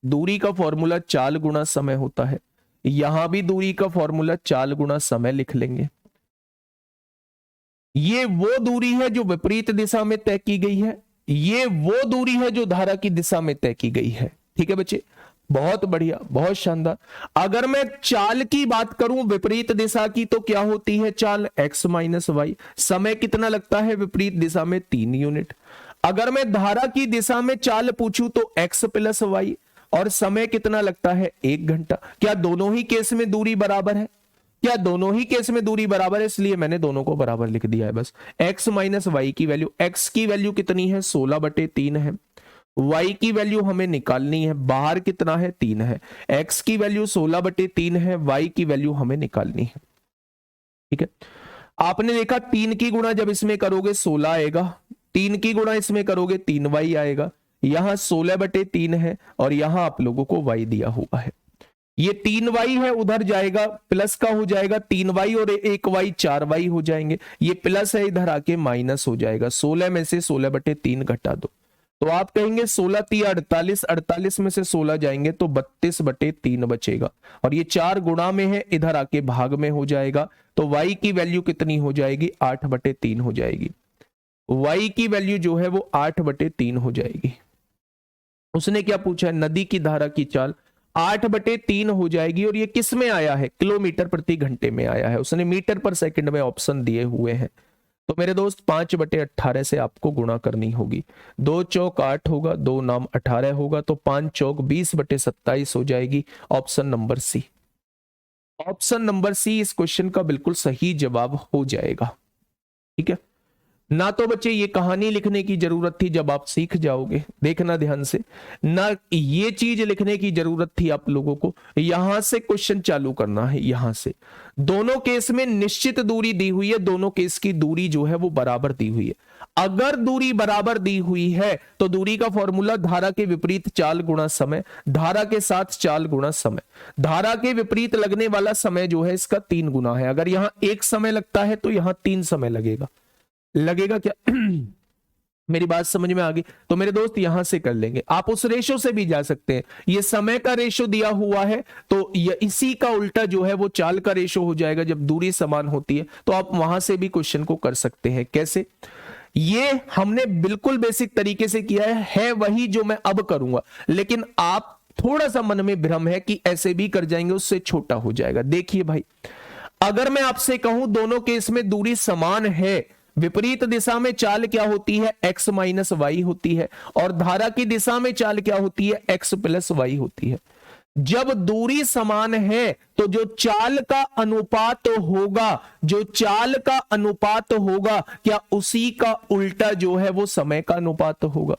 दूरी का फॉर्मूला चाल गुणा समय होता है। यहां भी दूरी का फॉर्मूला चाल गुणा समय लिख लेंगे। ये वो दूरी है जो विपरीत दिशा में तय की गई है, ये वो दूरी है जो धारा की दिशा में तय की गई है। ठीक है बच्चे, बहुत बढ़िया, बहुत शानदार। अगर मैं चाल की बात करूं विपरीत दिशा की तो क्या होती है चाल? x minus Y. समय कितना लगता है विपरीत दिशा में? 3 यूनिट। अगर मैं धारा की दिशा में चाल पूछूं तो x प्लस वाई, और समय कितना लगता है? 1 घंटा। क्या दोनों ही केस में दूरी बराबर है? क्या दोनों ही केस में दूरी बराबर है? इसलिए मैंने दोनों को बराबर लिख दिया है बस। x माइनस वाई की वैल्यू, x की वैल्यू कितनी है? 16/3 है। y की वैल्यू हमें निकालनी है, बाहर कितना है? 3 है। x की वैल्यू 16/3 है, y की वैल्यू हमें निकालनी है। ठीक है, आपने देखा 3 की गुणा जब इसमें करोगे 16 आएगा, 3 की गुणा इसमें करोगे 3y आएगा। यहां 16/3 है और यहां आप लोगों को y दिया हुआ है। ये 3y है, उधर जाएगा प्लस का हो जाएगा, 3y और 1y 4y हो जाएंगे। ये प्लस है, इधर आके माइनस हो जाएगा। 16 में से 16/3 घटा दो तो आप कहेंगे 16 3 48, 48 में से 16 जाएंगे तो 32/3 बचेगा, और ये 4 गुणा में है, इधर आके भाग में हो जाएगा। तो y की वैल्यू कितनी हो जाएगी? 8/3 हो जाएगी। y की वैल्यू जो है वो 8/3 हो जाएगी। उसने क्या पूछा है? नदी की धारा की चाल 8/3 हो जाएगी, और ये किस में आया है? किलोमीटर प्रति घंटे में आया है। उसने मीटर पर सेकंड में ऑप्शन दिए हुए हैं। तो मेरे दोस्त 5/18 से आपको गुणा करनी होगी। 2 चौक 8 होगा, 2 नाम 18 होगा, तो 5 चौक 20/27 हो जाएगी। Option number C, option number C इस क्वेश्चन का बिल्कुल सही जवाब हो जाएगा। ठीक है ना? तो बच्चे ये कहानी लिखने की जरूरत थी, जब आप सीख जाओगे, देखना ध्यान से, ना ये चीज लिखने की जरूरत थी आप लोगों को। यहां से क्वेश्चन चालू करना है। यहां से दोनों केस में निश्चित दूरी दी हुई है, दोनों केस की दूरी जो है वो बराबर दी हुई है। अगर दूरी बराबर दी हुई है तो दूरी का फॉर्मूला धारा के विपरीत चाल गुणा समय, धारा के साथ चाल गुणा समय। धारा के विपरीत लगने वाला समय जो है इसका 3 गुना है। अगर यहां 1 समय लगता है तो यहां 3 समय लगेगा। लगेगा क्या? मेरी बात समझ में आ गई? तो मेरे दोस्त यहां से कर लेंगे। आप उस रेशो से भी जा सकते हैं। ये समय का रेशो दिया हुआ है, तो इसी का उल्टा जो है वो चाल का रेशो हो जाएगा जब दूरी समान होती है। तो आप वहां से भी क्वेश्चन को कर सकते हैं। कैसे? ये हमने बिल्कुल बेसिक तरीके से किया है वही जो मैं अब करूंगा, लेकिन आप थोड़ा सा मन में भ्रम है कि ऐसे भी कर जाएंगे, उससे छोटा हो जाएगा। देखिए भाई, अगर मैं आपसे कहूं दोनों केस में दूरी समान है, विपरीत दिशा में चाल क्या होती है? x माइनस वाई होती है, और धारा की दिशा में चाल क्या होती है? x प्लस वाई होती है। जब दूरी समान है तो जो चाल का अनुपात होगा, जो चाल का अनुपात होगा, क्या उसी का उल्टा जो है वो समय का अनुपात होगा?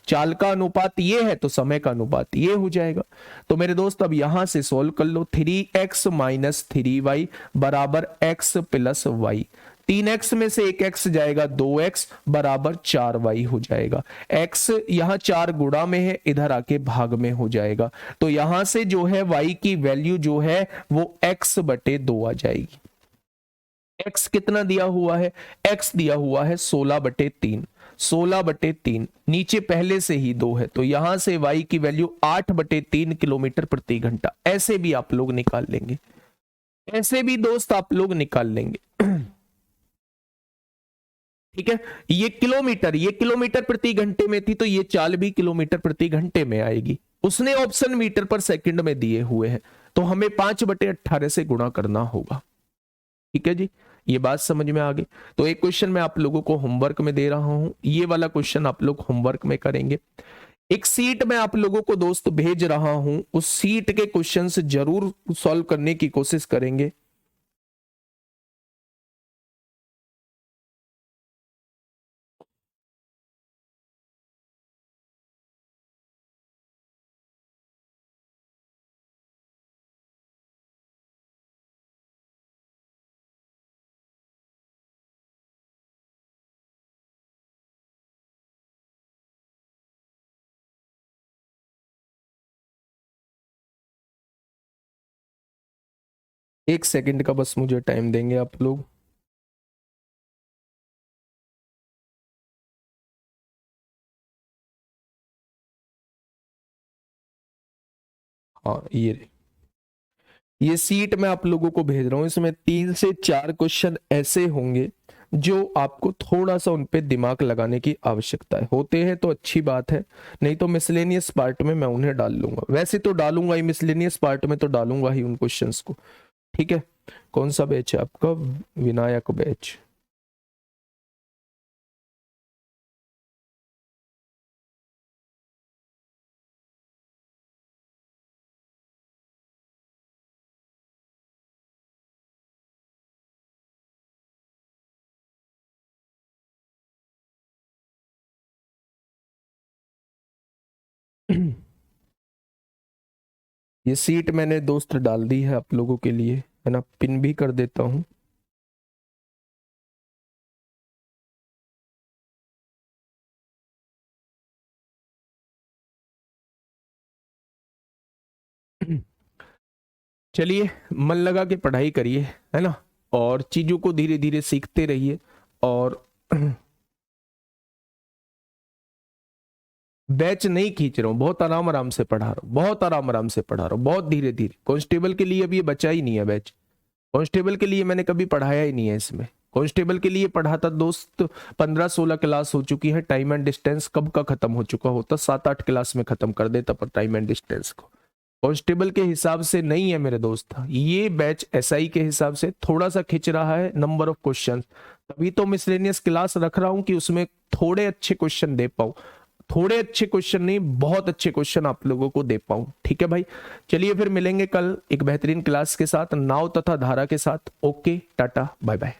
चाल का अनुपात ये है तो समय का अनुपात ये हो जाएगा। तो मेरे दोस्त अब यहां से सोल्व कर लो। 3x माइनस 3y बराबर x प्लस वाई। 3x में से 1x जाएगा, 2x बराबर 4y हो जाएगा। x यहां 4 गुणा में है, इधर आके भाग में हो जाएगा। तो यहां से जो है y की वैल्यू जो है वो x/2 आ जाएगी। x कितना दिया हुआ है? x दिया हुआ है 16/3। 16/3 नीचे पहले से ही 2 है, तो यहां से y की वैल्यू 8/3 किलोमीटर प्रति घंटा। ऐसे भी आप लोग निकाल लेंगे, ऐसे भी दोस्त आप लोग निकाल लेंगे। ठीक है, ये किलोमीटर प्रति घंटे में थी, तो ये चाल भी किलोमीटर प्रति घंटे में आएगी। उसने ऑप्शन मीटर पर सेकंड में दिए हुए हैं, तो हमें 5/18 से गुणा करना होगा। ठीक है जी, ये बात समझ में आ गई? तो एक क्वेश्चन मैं आप लोगों को होमवर्क में दे रहा हूं, ये वाला क्वेश्चन आप लोग होमवर्क में करेंगे। एक सीट में आप लोगों को दोस्त भेज रहा हूं, उस सीट के क्वेश्चंस जरूर सॉल्व करने की कोशिश करेंगे। एक सेकंड का बस मुझे टाइम देंगे आप लोग। हाँ, ये सीट मैं आप लोगों को भेज रहा हूं, इसमें 3 से 4 क्वेश्चन ऐसे होंगे जो आपको थोड़ा सा उन पे दिमाग लगाने की आवश्यकता है। होते हैं तो अच्छी बात है, नहीं तो मिसलेनियस पार्ट में मैं उन्हें डाल लूंगा। वैसे तो डालूंगा ही, मिसलेनियस पार्ट में तो डालूंगा ही उन क्वेश्चंस को। ठीक है, कौन सा बैच है आपका? विनायक बैच। ये सीट मैंने दोस्त डाल दी है आप लोगों के लिए, है ना? पिन भी कर देता हूं। चलिए, मन लगा के पढ़ाई करिए, है ना? और चीजों को धीरे धीरे सीखते रहिए। और बैच नहीं खींच रहा हूँ, बहुत आराम आराम से पढ़ा रहा हूँ, बहुत आराम आराम से पढ़ा रहा हूँ, बहुत धीरे धीरे। कांस्टेबल के लिए अभी ये बचा ही नहीं है बैच, कांस्टेबल के लिए मैंने कभी पढ़ाया ही नहीं है इसमें। कांस्टेबल के लिए पढ़ा था दोस्त 15-16 क्लास हो चुकी है, टाइम एंड डिस्टेंस कब का खत्म हो चुका होता, 7-8 क्लास में खत्म कर देता पर टाइम एंड डिस्टेंस को। कांस्टेबल के हिसाब से नहीं है मेरे दोस्त, ये बैच एसआई के हिसाब से थोड़ा सा खिंच रहा है नंबर ऑफ क्वेश्चन, तभी तो मिसलेनियस क्लास रख रहा हूं कि उसमें थोड़े अच्छे क्वेश्चन दे पाऊं, थोड़े अच्छे क्वेश्चन नहीं बहुत अच्छे क्वेश्चन आप लोगों को दे पाऊं। ठीक है भाई, चलिए फिर मिलेंगे कल एक बेहतरीन क्लास के साथ, नाव तथा धारा के साथ। Okay, tata bye bye.